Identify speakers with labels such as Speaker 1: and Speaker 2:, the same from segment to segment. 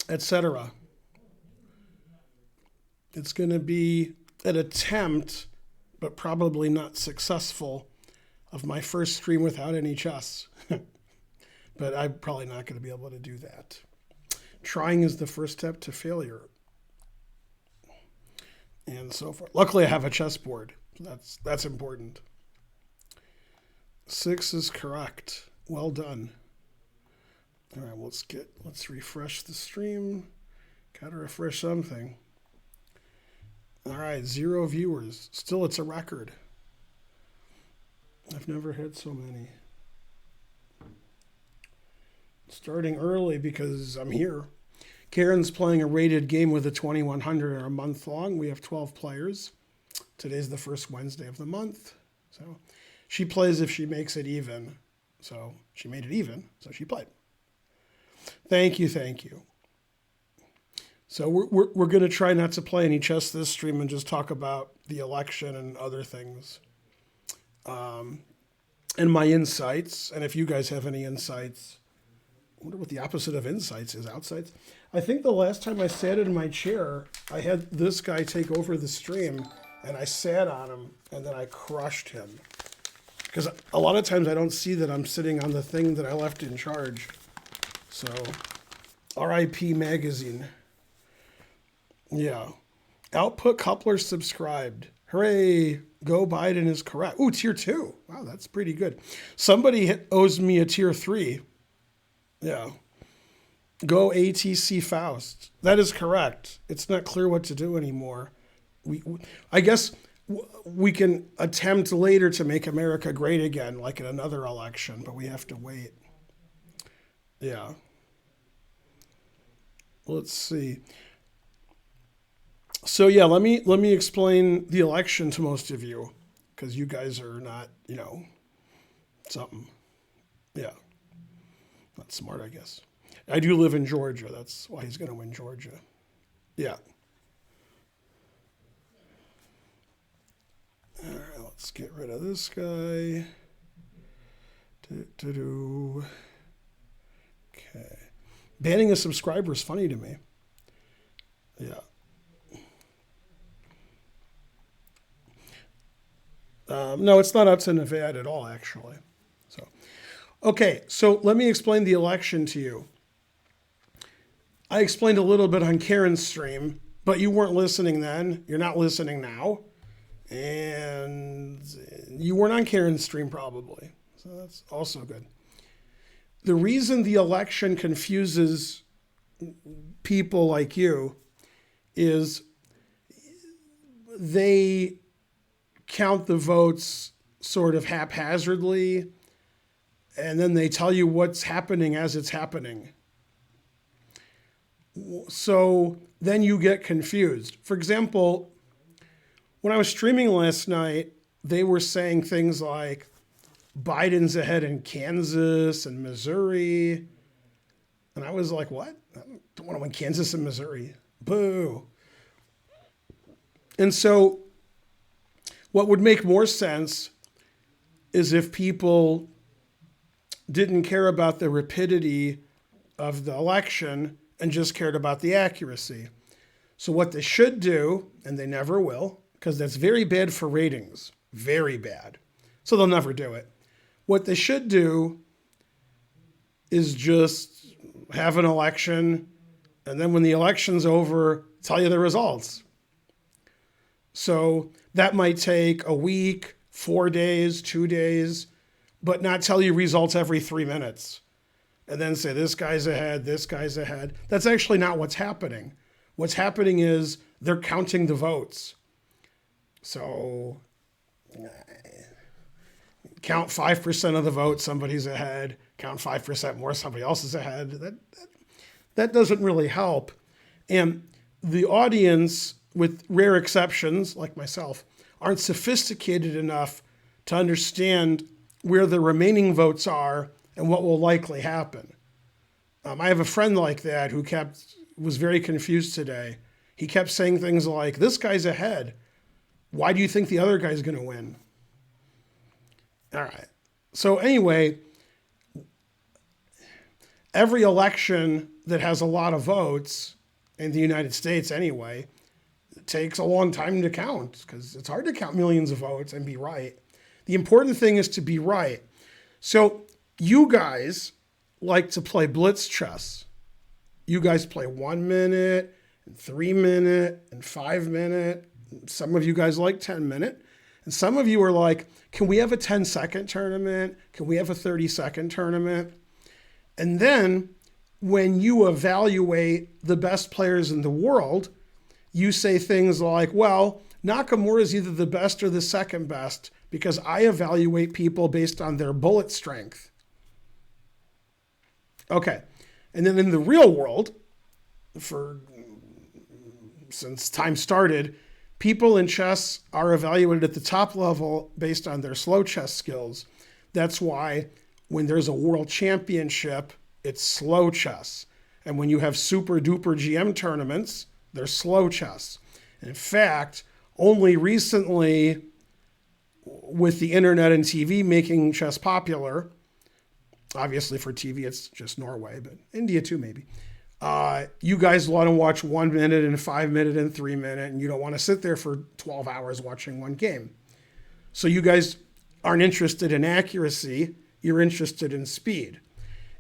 Speaker 1: etc. It's going to be an attempt, but probably not successful, of my first stream without any chess. But I'm probably not going to be able to do that. Trying is the first step to failure, and so forth. Luckily, I have a chessboard. That's important. 6 is correct. Well done. All right, let's refresh the stream. Gotta refresh something. All right, 0 viewers. Still, it's a record. I've never had so many. Starting early because I'm here. Karen's playing a rated game with a 2100 or a month long. We have 12 players. Today's the first Wednesday of the month. So she plays if she makes it even. So she made it even, so she played. Thank you, thank you. So we're going to try not to play any chess this stream and just talk about the election and other things. And my insights. And if you guys have any insights, I wonder what the opposite of insights is. Outsights. I think the last time I sat in my chair, I had this guy take over the stream, and I sat on him, and then I crushed him. Because a lot of times I don't see that I'm sitting on the thing that I left in charge. So, RIP Magazine. Yeah. Output Coupler subscribed. Hooray. Go Biden is correct. Ooh, tier 2. Wow, that's pretty good. Somebody owes me a tier 3. Yeah. Go ATC Faust. That is correct. It's not clear what to do anymore. I guess we can attempt later to make America great again, like in another election, but we have to wait. Yeah. Let's see. So yeah, let me explain the election to most of you, because you guys are not, something. Yeah. Not smart, I guess. I do live in Georgia. That's why he's going to win Georgia. Yeah. All right, let's get rid of this guy. Okay. Banning a subscriber is funny to me. Yeah. No, it's not up to Nevada at all, actually. Okay, so let me explain the election to you. I explained a little bit on Karen's stream, but you weren't listening then. You're not listening now. And you weren't on Karen's stream probably. So that's also good. The reason the election confuses people like you is they count the votes sort of haphazardly, and then they tell you what's happening as it's happening. So then you get confused. For example, when I was streaming last night, they were saying things like Biden's ahead in Kansas and Missouri. And I was like, what? I don't want to win Kansas and Missouri. Boo. And so what would make more sense is if people didn't care about the rapidity of the election and just cared about the accuracy. So what they should do, and they never will, because that's very bad for ratings, very bad. So they'll never do it. What they should do is just have an election, and then when the election's over, tell you the results. So that might take a week, 4 days, 2 days, but not tell you results every 3 minutes. And then say, this guy's ahead, this guy's ahead. That's actually not what's happening. What's happening is they're counting the votes. So count 5% of the vote, somebody's ahead. Count 5% more, somebody else is ahead. That doesn't really help. And the audience, with rare exceptions, like myself, aren't sophisticated enough to understand where the remaining votes are and what will likely happen. I have a friend like that who was very confused today. He kept saying things like, this guy's ahead. Why do you think the other guy's going to win? All right. So anyway, every election that has a lot of votes in the United States anyway, it takes a long time to count because it's hard to count millions of votes and be right. The important thing is to be right. So you guys like to play blitz chess. You guys play 1 minute and 3 minute and 5 minute. Some of you guys like 10 minute. And some of you are like, can we have a 10-second tournament? Can we have a 30-second tournament? And then when you evaluate the best players in the world, you say things like, well, Nakamura is either the best or the second best because I evaluate people based on their bullet strength. Okay. And then in the real world, since time started, people in chess are evaluated at the top level based on their slow chess skills. That's why when there's a world championship, it's slow chess. And when you have super duper GM tournaments, they're slow chess. And in fact, only recently, with the internet and TV making chess popular, obviously for TV it's just Norway, but India too maybe, you guys want to watch 1 minute and 5 minute and 3 minute, and you don't want to sit there for 12 hours watching one game. So you guys aren't interested in accuracy, you're interested in speed.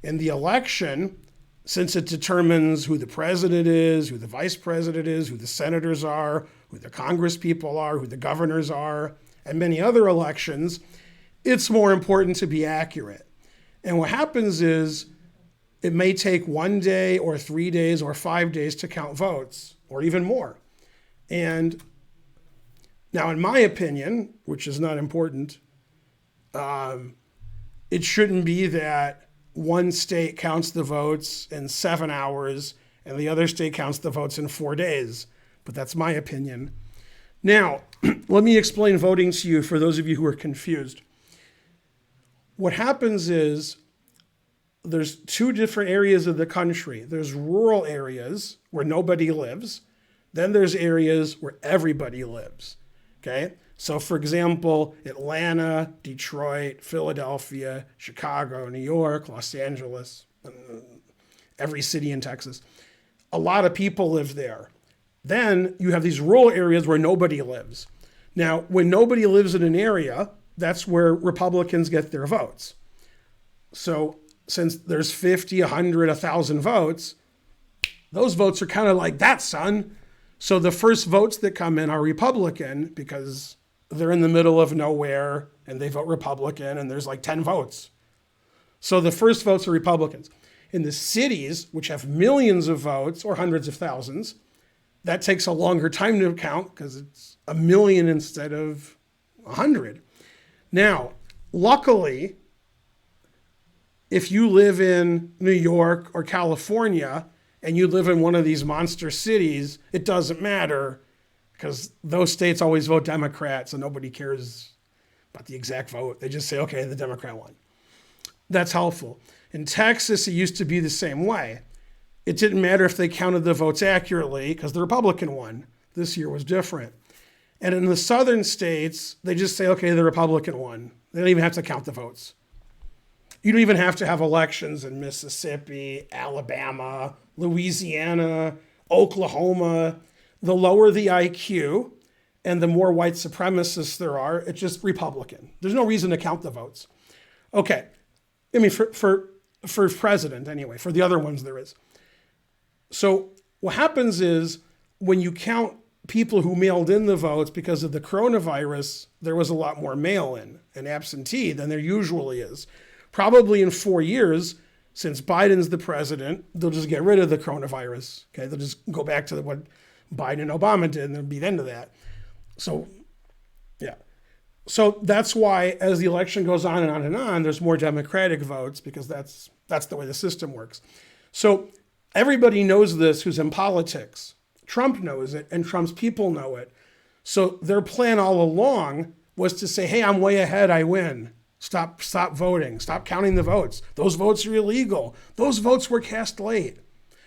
Speaker 1: In the election, since it determines who the president is, who the vice president is, who the senators are, who the Congress people are, who the governors are, and many other elections, it's more important to be accurate. And what happens is it may take 1 day or 3 days or 5 days to count votes, or even more. And now, in my opinion, which is not important, it shouldn't be that one state counts the votes in 7 hours and the other state counts the votes in 4 days. But that's my opinion. Now, let me explain voting to you for those of you who are confused. What happens is there's two different areas of the country. There's rural areas where nobody lives. Then there's areas where everybody lives. Okay? So for example, Atlanta, Detroit, Philadelphia, Chicago, New York, Los Angeles, every city in Texas. A lot of people live there. Then you have these rural areas where nobody lives. Now, when nobody lives in an area, that's where Republicans get their votes. So since there's 50, 100, 1,000 votes, those votes are kind of like that, son. So the first votes that come in are Republican because they're in the middle of nowhere and they vote Republican and there's like 10 votes. So the first votes are Republicans. In the cities, which have millions of votes or hundreds of thousands, that takes a longer time to count because it's 1 million instead of 100. Now, luckily, if you live in New York or California and you live in one of these monster cities, it doesn't matter because those states always vote Democrat, so nobody cares about the exact vote. They just say, okay, the Democrat won. That's helpful. In Texas, it used to be the same way. It didn't matter if they counted the votes accurately because the Republican won. This year was different. And in the southern states, they just say, okay, the Republican won. They don't even have to count the votes. You don't even have to have elections in Mississippi, Alabama, Louisiana, Oklahoma. The lower the IQ and the more white supremacists there are, it's just Republican. There's no reason to count the votes. Okay. I mean, for president anyway, for the other ones there is. So what happens is when you count people who mailed in the votes because of the coronavirus, there was a lot more mail-in and absentee than there usually is. Probably in 4 years, since Biden's the president, they'll just get rid of the coronavirus. Okay, they'll just go back to what Biden and Obama did, and there'll be the end of that. So, yeah. So that's why as the election goes on and on and on, there's more Democratic votes because that's the way the system works. So everybody knows this who's in politics. Trump knows it, and Trump's people know it. So their plan all along was to say, hey, I'm way ahead, I win. Stop voting. Stop counting the votes. Those votes are illegal. Those votes were cast late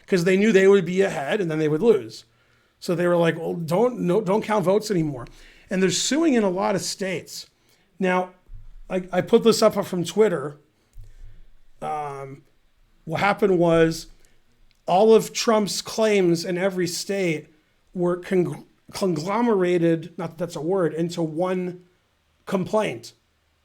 Speaker 1: because they knew they would be ahead and then they would lose. So they were like, well, don't count votes anymore. And they're suing in a lot of states. Now, I put this up from Twitter. What happened was all of Trump's claims in every state were conglomerated, not that that's a word, into one complaint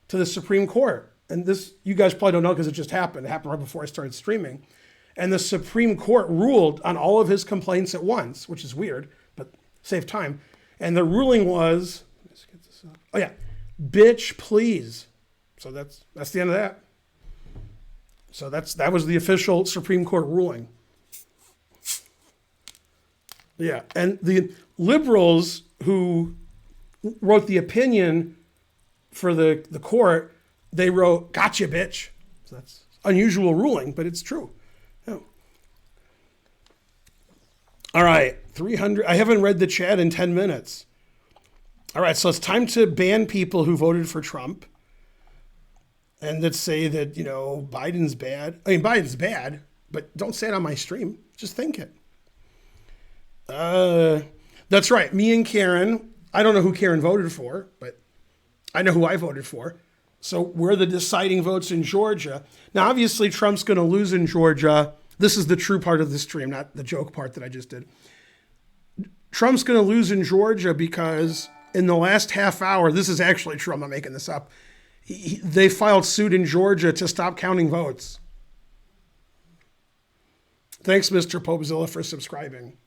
Speaker 1: to the Supreme Court. And this, you guys probably don't know because it just happened. It happened right before I started streaming. And the Supreme Court ruled on all of his complaints at once, which is weird, but save time. And the ruling was, let's get this up. Oh yeah, bitch, please. So that's the end of that. So that was the official Supreme Court ruling. Yeah, and the liberals who wrote the opinion for the court, they wrote, gotcha, bitch. So that's unusual ruling, but it's true. Yeah. All right, 300. I haven't read the chat in 10 minutes. All right, so it's time to ban people who voted for Trump and that say that, Biden's bad. I mean, Biden's bad, but don't say it on my stream. Just think it. That's right. Me and Karen, I don't know who Karen voted for, but I know who I voted for. So we're the deciding votes in Georgia. Now, obviously, Trump's going to lose in Georgia. This is the true part of the stream, not the joke part that I just did. Trump's going to lose in Georgia because in the last half hour, this is actually true, I'm not making this up, they filed suit in Georgia to stop counting votes. Thanks, Mr. Popezilla, for subscribing.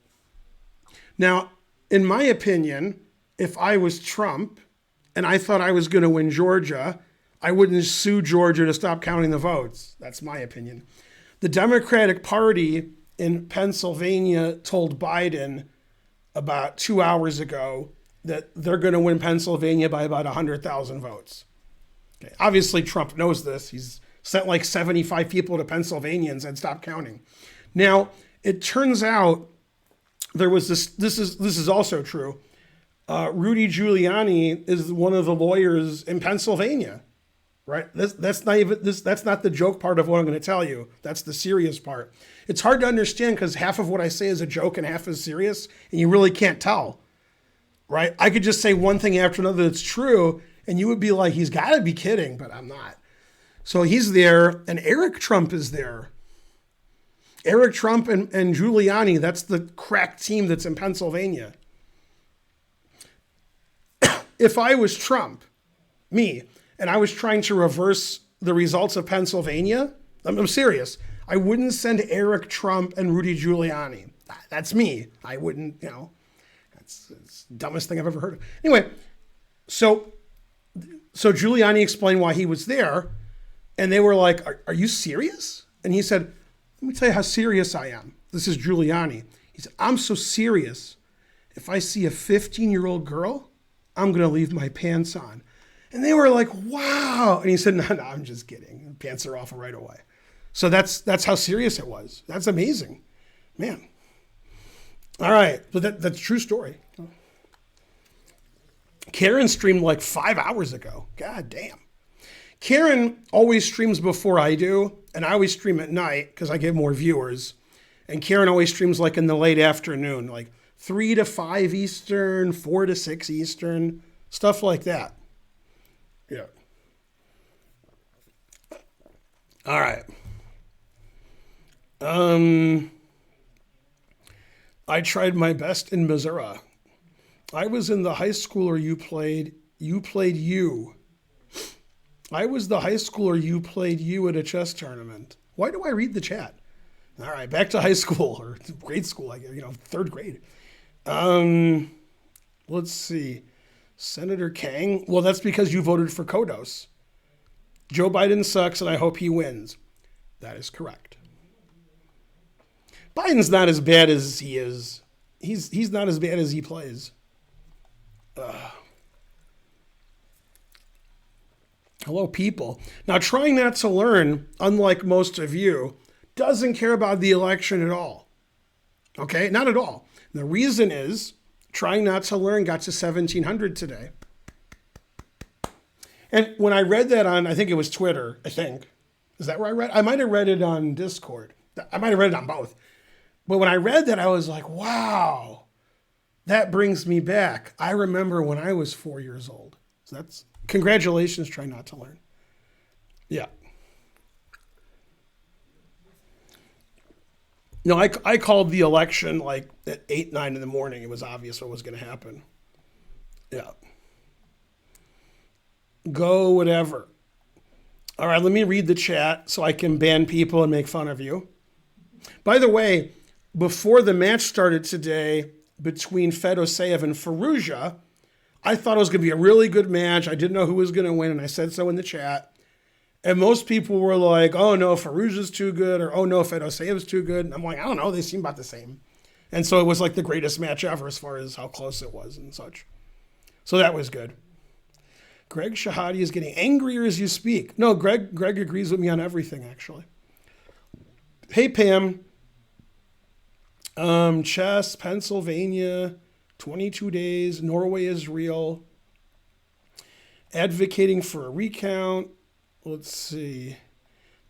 Speaker 1: Now, in my opinion, if I was Trump and I thought I was going to win Georgia, I wouldn't sue Georgia to stop counting the votes. That's my opinion. The Democratic Party in Pennsylvania told Biden about 2 hours ago that they're going to win Pennsylvania by about 100,000 votes. Okay. Obviously, Trump knows this. He's sent like 75 people to Pennsylvania and said, stop counting. Now, it turns out there was this is also true. Rudy Giuliani is one of the lawyers in Pennsylvania, right? That's not the joke part of what I'm going to tell you. That's the serious part. It's hard to understand because half of what I say is a joke and half is serious, and you really can't tell, right? I could just say one thing after another that's true, and you would be like, he's got to be kidding, but I'm not. So he's there, and Eric Trump is there. Eric Trump and Giuliani, that's the crack team that's in Pennsylvania. If I was Trump, me, and I was trying to reverse the results of Pennsilvania, I'm serious, I wouldn't send Eric Trump and Rudy Giuliani. That's me. I wouldn't, that's the dumbest thing I've ever heard of. Anyway, so Giuliani explained why he was there, and they were like, are you serious? And he said, let me tell you how serious I am. This is Giuliani. He said, I'm so serious. If I see a 15-year-old girl, I'm going to leave my pants on. And they were like, wow. And he said, no, I'm just kidding. Pants are off right away. So that's how serious it was. That's amazing. Man. All right. But that's a true story. Karen streamed like 5 hours ago. God damn. Karen always streams before I do, and I always stream at night because I get more viewers. And Karen always streams like in the late afternoon, like 3 to 5 Eastern, 4 to 6 Eastern, stuff like that. Yeah. All right. I tried my best in Missouri. I was in the high schooler you played you. I was the high schooler you played you at a chess tournament. Why do I read the chat? All right, back to high school or grade school, third grade. Let's see. Senator Kang. Well, that's because you voted for Kodos. Joe Biden sucks and I hope he wins. That is correct. Biden's not as bad as he is. He's not as bad as he plays. Hello, people. Now, trying not to learn, unlike most of you, doesn't care about the election at all. Okay? Not at all. The reason is trying not to learn got to 1,700 today. And when I read that on, I think it was Twitter, I think. Is that where I read? I might have read it on Discord. I might have read it on both. But when I read that, I was like, wow, that brings me back. I remember when I was 4 years old. So that's, congratulations, try not to learn. Yeah. No, I called the election like at 8, 9 in the morning. It was obvious what was going to happen. Yeah. Go whatever. All right, let me read the chat so I can ban people and make fun of you. By the way, before the match started today between Fedoseev and Firouzja, I thought it was going to be a really good match. I didn't know who was going to win, and I said so in the chat. And most people were like, oh no, Firouzja's too good, or oh no, Fedoseev's too good. And I'm like, I don't know, they seem about the same. And so it was like the greatest match ever as far as how close it was and such. So that was good. Greg Shahadi is getting angrier as you speak. No, Greg agrees with me on everything, actually. Hey, Pam. Chess, Pennsylvania, 22 days, Norway is real. Advocating for a recount. Let's see.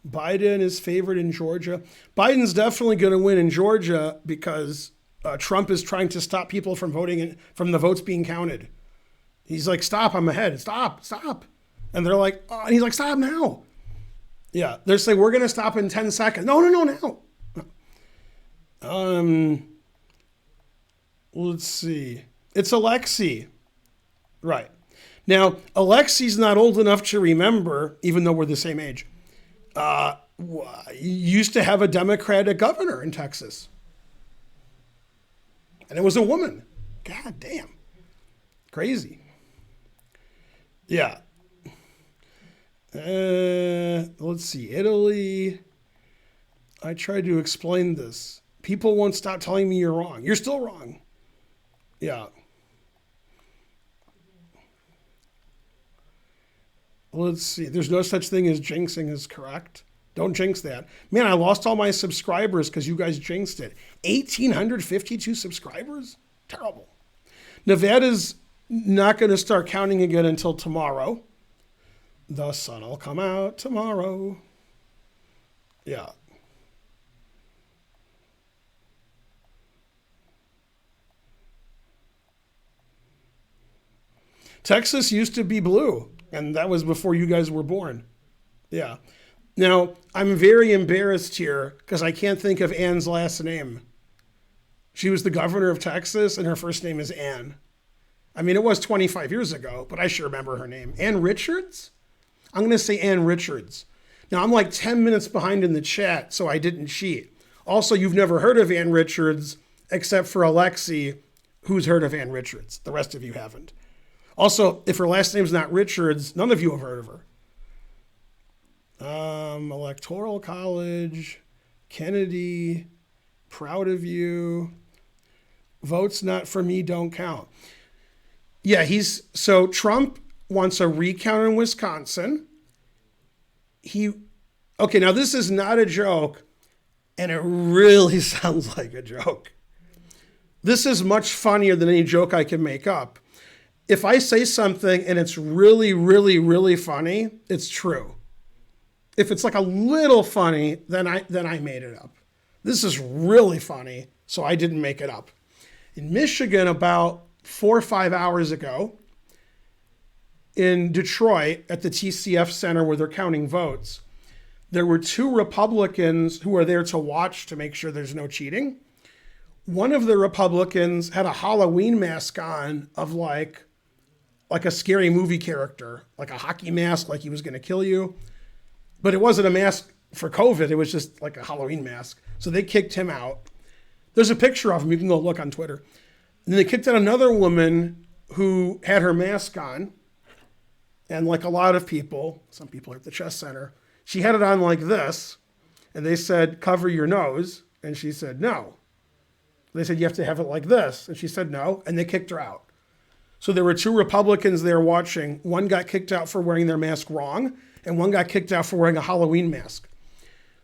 Speaker 1: Biden is favored in Georgia. Biden's definitely going to win in Georgia because Trump is trying to stop people from voting, from the votes being counted. He's like, stop, I'm ahead. Stop. And they're like, oh, and he's like, stop now. Yeah, they're saying, we're going to stop in 10 seconds. No, now. Let's see. It's Alexei. Right. Now, Alexei's not old enough to remember, even though we're the same age, used to have a Democratic governor in Texas. And it was a woman. God damn. Crazy. Yeah. Let's see. Italy. I tried to explain this. People won't stop telling me you're wrong. You're still wrong. Yeah. Let's see. There's no such thing as jinxing is correct. Don't jinx that. Man, I lost all my subscribers because you guys jinxed it. 1,852 subscribers? Terrible. Nevada's not going to start counting again until tomorrow. The sun will come out tomorrow. Yeah. Texas used to be blue, and that was before you guys were born. Yeah. Now, I'm very embarrassed here because I can't think of Ann's last name. She was the governor of Texas, and her first name is Ann. I mean, it was 25 years ago, but I sure remember her name. Ann Richards? I'm going to say Ann Richards. Now, I'm like 10 minutes behind in the chat, so I didn't cheat. Also, you've never heard of Ann Richards, except for Alexei, who's heard of Ann Richards. The rest of you haven't. Also, if her last name's not Richards, none of you have heard of her. Electoral College, Kennedy, proud of you. Votes not for me don't count. Yeah, so Trump wants a recount in Wisconsin. Okay, now this is not a joke, and it really sounds like a joke. This is much funnier than any joke I can make up. If I say something and it's really, really, really funny, it's true. If it's like a little funny, then I made it up. This is really funny, so I didn't make it up. In Michigan, about 4 or 5 hours ago, in Detroit at the TCF Center where they're counting votes, there were 2 Republicans who are there to watch to make sure there's no cheating. One of the Republicans had a Halloween mask on of like a scary movie character, like a hockey mask, like he was going to kill you. But it wasn't a mask for COVID. It was just like a Halloween mask. So they kicked him out. There's a picture of him. You can go look on Twitter. And then they kicked out another woman who had her mask on. And like a lot of people, some people at the Chess Center, she had it on like this. And they said, cover your nose. And she said, no. They said, you have to have it like this. And she said, no. And they kicked her out. So there were 2 Republicans there watching. One got kicked out for wearing their mask wrong, and one got kicked out for wearing a Halloween mask.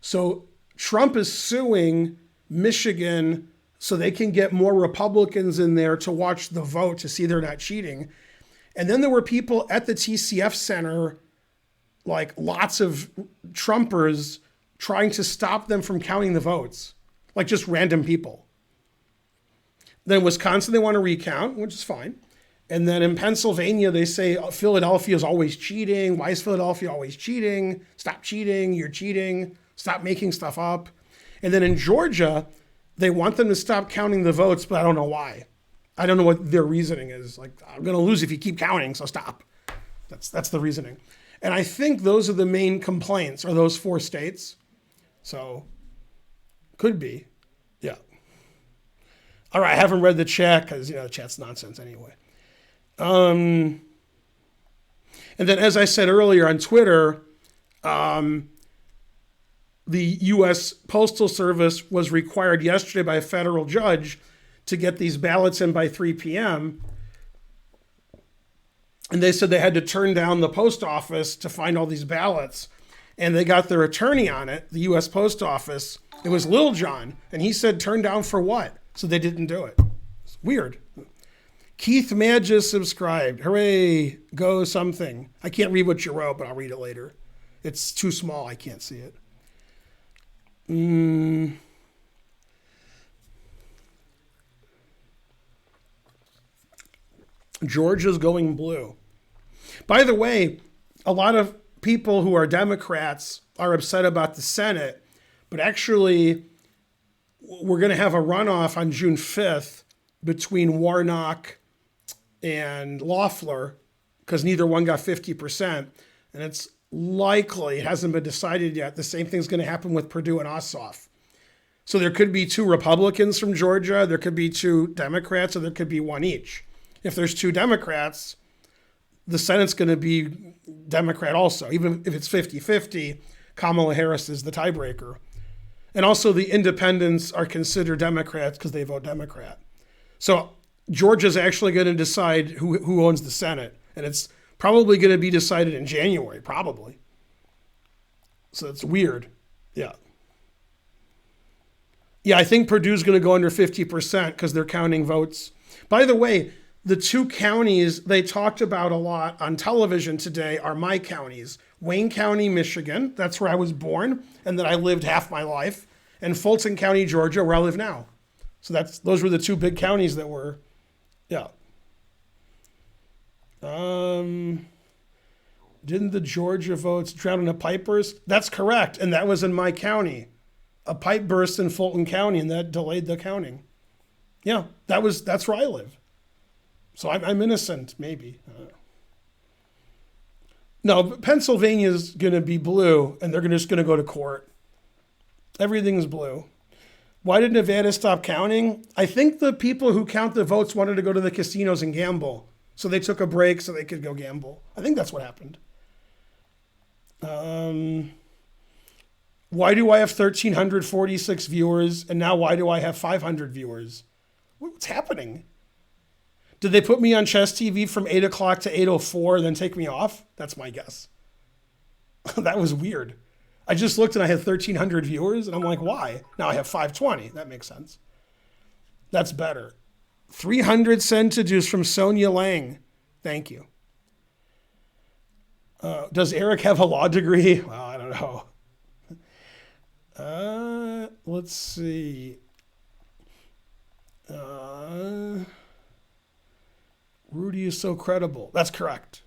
Speaker 1: So Trump is suing Michigan so they can get more Republicans in there to watch the vote to see they're not cheating. And then there were people at the TCF Center, like lots of Trumpers, trying to stop them from counting the votes, like just random people. Then in Wisconsin, they want to recount, which is fine. And then in Pennsylvania, they say Philadelphia is always cheating. Why is Philadelphia always cheating? Stop cheating. You're cheating. Stop making stuff up. And then in Georgia, they want them to stop counting the votes, but I don't know why. I don't know what their reasoning is. Like, I'm going to lose if you keep counting, so stop. That's the reasoning. And I think those are the main complaints, are those 4 states. So, could be. Yeah. All right, I haven't read the chat because, the chat's nonsense anyway. And then, as I said earlier on Twitter, the U.S. Postal Service was required yesterday by a federal judge to get these ballots in by 3 p.m. And they said they had to turn down the post office to find all these ballots. And they got their attorney on it, the U.S. Post Office. It was Lil John. And he said, turn down for what? So they didn't do it. It's weird. Keith Madges subscribed. Hooray, go something. I can't read what you wrote, but I'll read it later. It's too small. I can't see it. Georgia's going blue. By the way, a lot of people who are Democrats are upset about the Senate, but actually we're going to have a runoff on June 5th between Warnock and Loeffler because neither one got 50%. And it's likely, it hasn't been decided yet, the same thing's going to happen with Perdue and Ossoff. So there could be 2 Republicans from Georgia, there could be 2 Democrats, or there could be 1 each. If there's 2 Democrats, the Senate's going to be Democrat also. Even if it's 50-50, Kamala Harris is the tiebreaker. And also the independents are considered Democrats because they vote Democrat. So Georgia's actually going to decide who owns the Senate. And it's probably going to be decided in January, probably. So it's weird. Yeah. Yeah, I think Purdue's going to go under 50% because they're counting votes. By the way, the 2 counties they talked about a lot on television today are my counties. Wayne County, Michigan, that's where I was born and that I lived half my life, and Fulton County, Georgia, where I live now. So those were the 2 big counties that were, yeah. Didn't the Georgia votes drown in a pipe burst? That's correct, and that was in my county. A pipe burst in Fulton County, and that delayed the counting. Yeah, that's where I live. So I'm innocent, maybe. No, Pennsylvania's going to be blue, and they're just going to go to court. Everything's blue. Why did Nevada stop counting? I think the people who count the votes wanted to go to the casinos and gamble. So they took a break so they could go gamble. I think that's what happened. Why do I have 1,346 viewers, and now why do I have 500 viewers? What's happening? Did they put me on Chess TV from 8 o'clock to 8:04 and then take me off? That's my guess. That was weird. I just looked and I had 1,300 viewers, and I'm like, why? Now I have 520. That makes sense. That's better. 300 centidues from Sonia Lang. Thank you. Does Eric have a law degree? Well, I don't know. Let's see. Rudy is so credible. That's correct.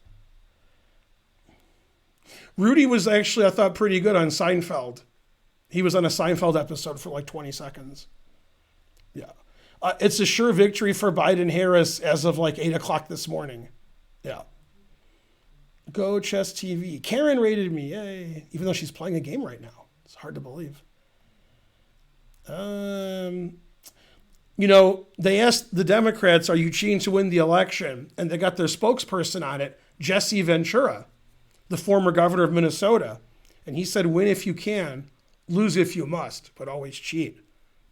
Speaker 1: Rudy was actually, I thought, pretty good on Seinfeld. He was on a Seinfeld episode for like 20 seconds. Yeah. It's a sure victory for Biden-Harris as of like 8 o'clock this morning. Yeah. Go Chess TV. Karen rated me. Yay. Even though she's playing a game right now. It's hard to believe. They asked the Democrats, are you cheating to win the election? And they got their spokesperson on it, Jesse Ventura, the former governor of Minnesota. And he said, win if you can, lose if you must, but always cheat.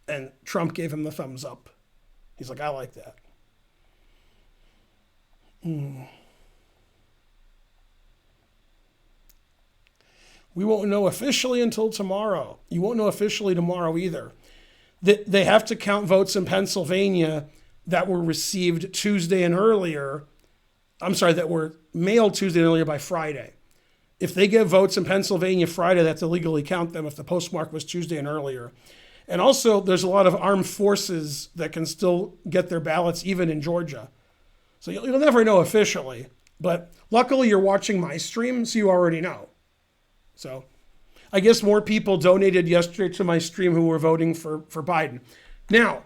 Speaker 1: And Trump gave him the thumbs up. He's like, I like that. We won't know officially until tomorrow. You won't know officially tomorrow either. They have to count votes in Pennsylvania that were received Tuesday and earlier. That were mailed Tuesday and earlier by Friday. If they get votes in Pennsylvania Friday, they have to legally count them if the postmark was Tuesday and earlier. And also, there's a lot of armed forces that can still get their ballots even in Georgia. So you'll never know officially. But luckily, you're watching my stream, so you already know. So I guess more people donated yesterday to my stream who were voting for Biden. Now,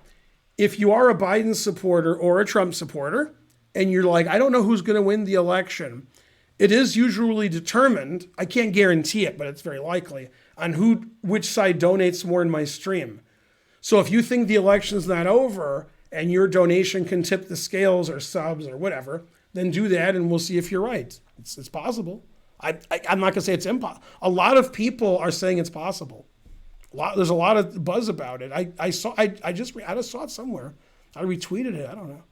Speaker 1: if you are a Biden supporter or a Trump supporter, and you're like, I don't know who's going to win the election, it is usually determined, I can't guarantee it, but it's very likely, on which side donates more in my stream. So if you think the election's not over and your donation can tip the scales or subs or whatever, then do that and we'll see if you're right. It's possible. I'm not going to say it's impossible. A lot of people are saying it's possible. There's a lot of buzz about it. I just saw it somewhere. I retweeted it. I don't know.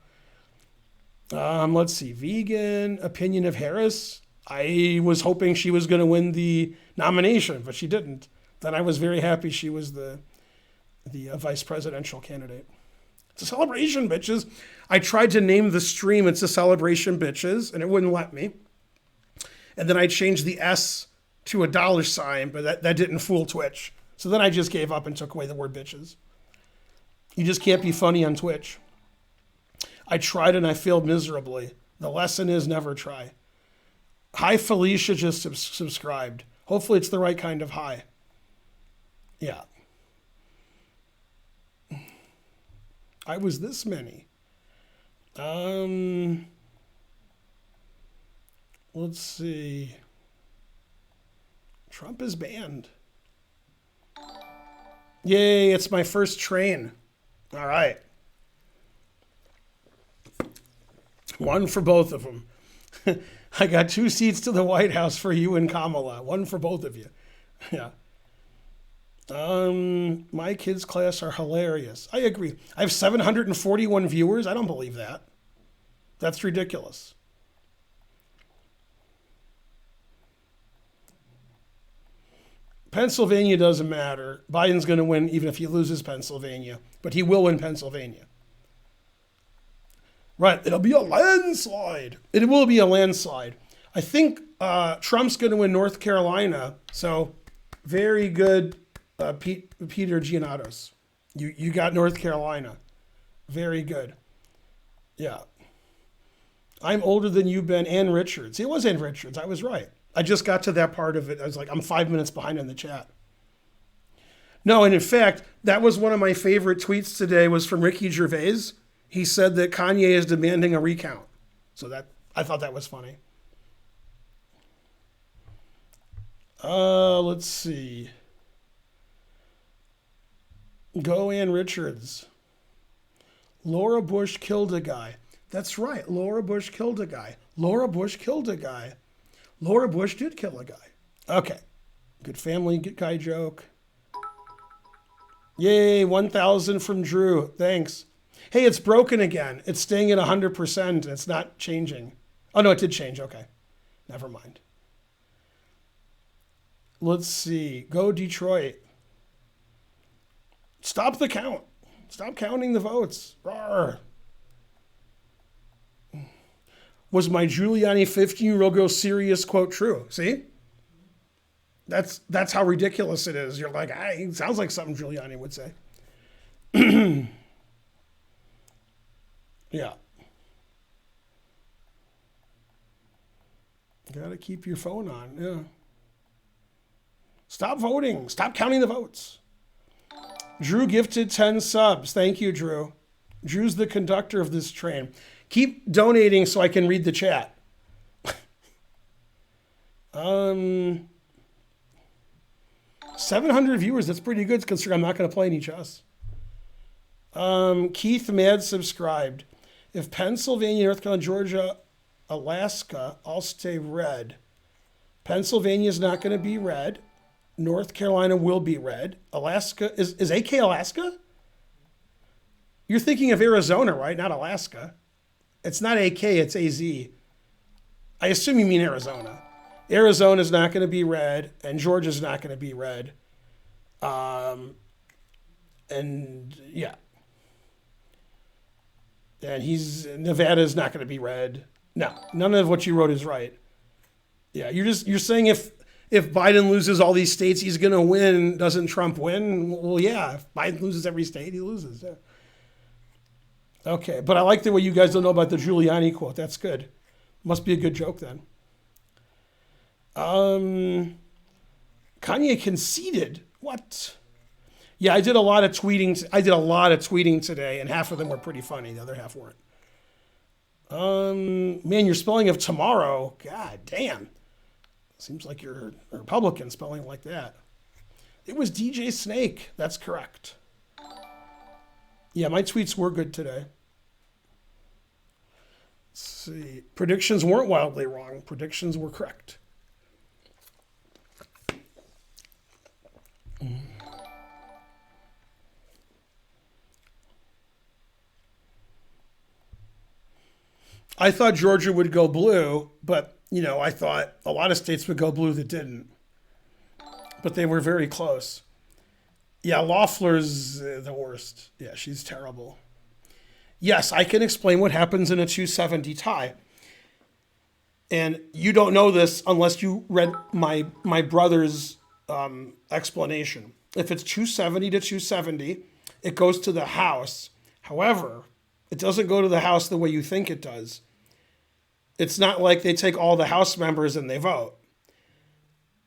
Speaker 1: Let's see. Vegan opinion of Harris. I was hoping she was going to win the nomination, but she didn't. Then I was very happy she was the vice presidential candidate. It's a celebration, bitches. I tried to name the stream It's a Celebration, Bitches, and it wouldn't let me. And then I changed the S to a $sign, but that didn't fool Twitch. So then I just gave up and took away the word bitches. You just can't be funny on Twitch. I tried and I failed miserably. The lesson is never try. Hi, Felicia just subscribed. Hopefully it's the right kind of hi. Yeah. I was this many. Let's see. Trump is banned. Yay, it's my first train. All right. One for both of them. I got 2 seats to the White House for you and Kamala. One for both of you. Yeah. My kids' class are hilarious. I agree. I have 741 viewers. I don't believe that. That's ridiculous. Pennsylvania doesn't matter. Biden's going to win even if he loses Pennsylvania, but he will win Pennsylvania. Right, it'll be a landslide. It will be a landslide. I think Trump's going to win North Carolina, so very good, Peter Giannatos. You got North Carolina. Very good. Yeah. I'm older than you, Ben. Ann Richards. It was Ann Richards. I was right. I just got to that part of it. I was like, I'm 5 minutes behind in the chat. No, and in fact, that was one of my favorite tweets today was from Ricky Gervais. He said that Kanye is demanding a recount. So I thought that was funny. Let's see. Go Ann Richards. Laura Bush killed a guy. That's right. Laura Bush killed a guy. Laura Bush killed a guy. Laura Bush did kill a guy. Okay. Good family guy joke. Yay, 1,000 from Drew. Thanks. Hey, it's broken again. It's staying at 100%. It's not changing. Oh, no, it did change. Okay. Never mind. Let's see. Go Detroit. Stop the count. Stop counting the votes. Rawr. Was my Giuliani 15-year-old girl serious quote true? See? That's how ridiculous it is. You're like, it sounds like something Giuliani would say. Yeah. Gotta keep your phone on. Yeah. Stop voting. Stop counting the votes. Drew gifted 10 subs. Thank you, Drew. Drew's the conductor of this train. Keep donating so I can read the chat. 700 viewers. That's pretty good considering I'm not going to play any chess. Keith Mad subscribed. If Pennsylvania, North Carolina, Georgia, Alaska all stay red, Pennsylvania is not going to be red. North Carolina will be red. Alaska is AK Alaska? You're thinking of Arizona, right? Not Alaska. It's not AK, it's AZ. I assume you mean Arizona. Arizona's not going to be red, and Georgia's not going to be red. And yeah. And Nevada's not going to be red. No, none of what you wrote is right. Yeah, you're saying if Biden loses all these states, he's going to win. Doesn't Trump win? Well, yeah. If Biden loses every state, he loses. Yeah. Okay, but I like the way you guys don't know about the Giuliani quote. That's good. Must be a good joke then. Kanye conceded. What? Yeah, I did a lot of tweeting. I did a lot of tweeting today, and half of them were pretty funny. The other half weren't. Man, your spelling of tomorrow, god damn. Seems like you're a Republican spelling like that. It was DJ Snake. That's correct. Yeah, my tweets were good today. Let's see. Predictions weren't wildly wrong. Predictions were correct. I thought Georgia would go blue, but, I thought a lot of states would go blue that didn't. But they were very close. Yeah, Loeffler's the worst. Yeah, she's terrible. Yes, I can explain what happens in a 270 tie. And you don't know this unless you read my brother's explanation. If it's 270 to 270, it goes to the House. However, it doesn't go to the House the way you think it does. It's not like they take all the House members and they vote.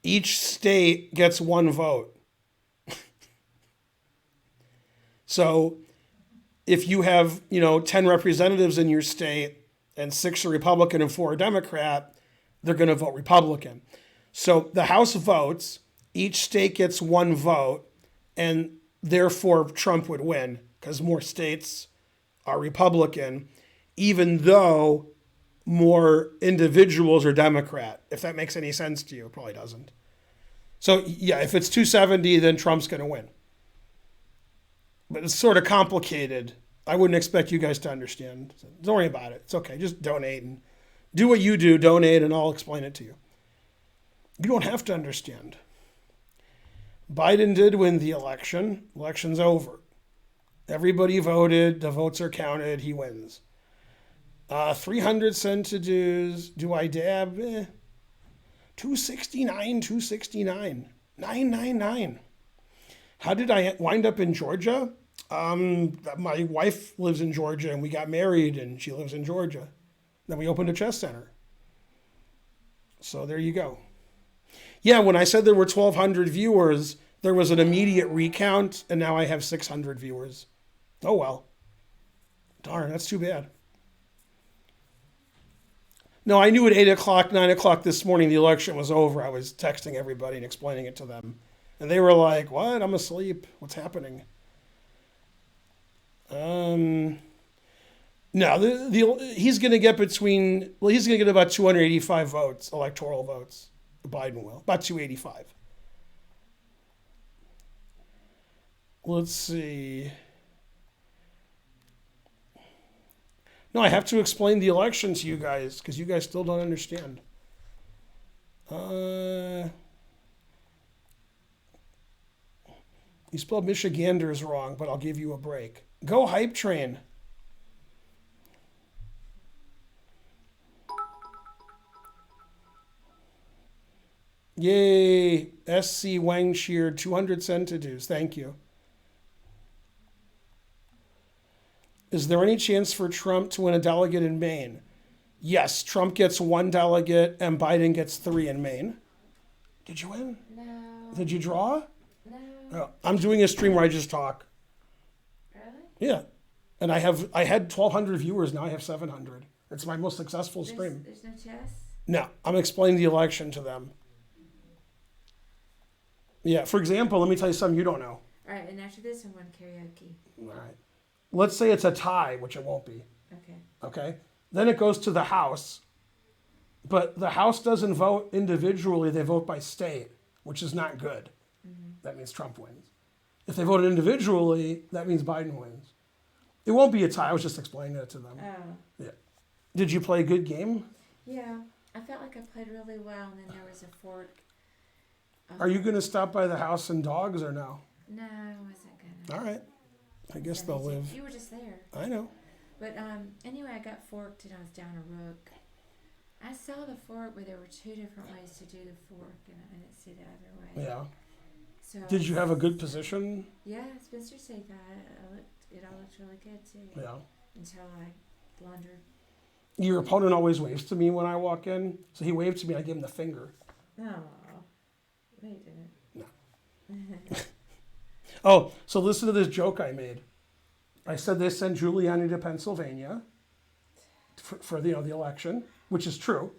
Speaker 1: Each state gets one vote. So if you have, 10 representatives in your state and 6 are Republican and 4 are Democrat, they're going to vote Republican. So the House votes, each state gets one vote, and therefore Trump would win because more states are Republican, even though more individuals are Democrat. If that makes any sense to you, it probably doesn't. So yeah, if it's 270, then Trump's going to win. But it's sort of complicated. I wouldn't expect you guys to understand. So don't worry about it. It's okay. Just donate and do what you do. Donate, and I'll explain it to you. You don't have to understand. Biden did win the election. Election's over. Everybody voted. The votes are counted. He wins. 300 centidues. Do I dab? 269, 269, 999. How did I wind up in Georgia? My wife lives in Georgia, and we got married, and she lives in Georgia. Then we opened a chess center. So there you go. Yeah, when I said there were 1,200 viewers, there was an immediate recount, and now I have 600 viewers. Oh, well. Darn, that's too bad. No, I knew at 8 o'clock, 9 o'clock this morning the election was over. I was texting everybody and explaining it to them. And they were like, what? I'm asleep. What's happening? No, he's going to get he's going to get about 285 votes, electoral votes. Biden will. About 285. Let's see. No, I have to explain the election to you guys because you guys still don't understand. You spelled Michiganders wrong, but I'll give you a break. Go Hype Train. Yay. SC Wang Shear, 200 centidues. Thank you. Is there any chance for Trump to win a delegate in Maine? Yes, Trump gets 1 delegate and Biden gets 3 in Maine. Did you win?
Speaker 2: No.
Speaker 1: Did you draw?
Speaker 2: No.
Speaker 1: Oh, I'm doing a stream where I just talk.
Speaker 2: Really?
Speaker 1: Yeah. And I had 1,200 viewers, now I have 700. It's my most successful stream.
Speaker 2: There's no chess?
Speaker 1: No, I'm explaining the election to them. Yeah, for example, let me tell you something you don't know.
Speaker 2: All right, and after this, I'm going karaoke.
Speaker 1: All right. Let's say it's a tie, which it won't be.
Speaker 2: Okay.
Speaker 1: Okay? Then it goes to the House. But the House doesn't vote individually, they vote by state, which is not good. Mm-hmm. That means Trump wins. If they voted individually, that means Biden wins. It won't be a tie, I was just explaining it to them.
Speaker 2: Oh.
Speaker 1: Yeah. Did you play a good game?
Speaker 2: Yeah, I felt like I played really well, and then there was a fork.
Speaker 1: Are you going to stop by the house and dogs or no?
Speaker 2: No, I wasn't going to.
Speaker 1: All right. I guess they'll live.
Speaker 2: You were just there.
Speaker 1: I know.
Speaker 2: But anyway, I got forked, and I was down a rook. I saw the fork, but there were 2 different ways to do the fork, and I didn't see the other way.
Speaker 1: Yeah.
Speaker 2: So
Speaker 1: Did you have a good position?
Speaker 2: Yeah, Spencer said that. It all looked really good, too.
Speaker 1: Yeah.
Speaker 2: Until I blundered.
Speaker 1: Your opponent always waves to me when I walk in. So he waved to me, I gave him the finger.
Speaker 2: No, he didn't.
Speaker 1: No. Oh, so listen to this joke I made. I said they sent Giuliani to Pennsylvania for the election, which is true.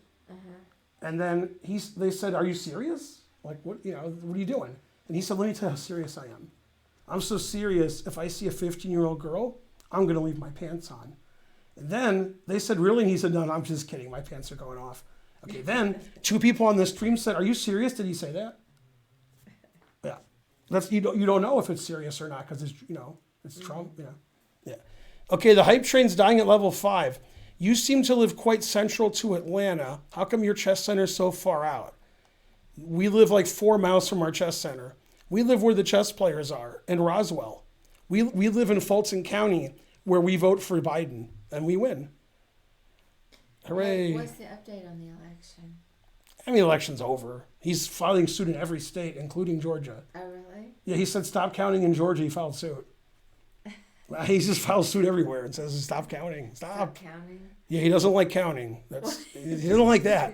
Speaker 1: And then they said, "Are you serious? Like what are you doing?" And he said, "Let me tell you how serious I am. I'm so serious. If I see a 15-year-old girl, I'm going to leave my pants on." And then they said, "Really?" And he said, "No, I'm just kidding. My pants are going off." Okay. Then 2 people on the stream said, "Are you serious? Did he say that?" Yeah. That's you don't know if it's serious or not because it's Trump. Yeah. Okay. The hype train's dying at level 5. You seem to live quite central to Atlanta. How come your chess center is so far out? We live like 4 miles from our chess center. We live where the chess players are in Roswell. We live in Fulton County where we vote for Biden and we win. Hooray.
Speaker 2: What's the update on the election?
Speaker 1: I mean, the election's over. He's filing suit in every state, including Georgia.
Speaker 2: Oh, really?
Speaker 1: Yeah, he said stop counting in Georgia. He filed suit. He just files suit everywhere and says stop counting. Stop
Speaker 2: counting?
Speaker 1: Yeah, he doesn't like counting. He doesn't like that.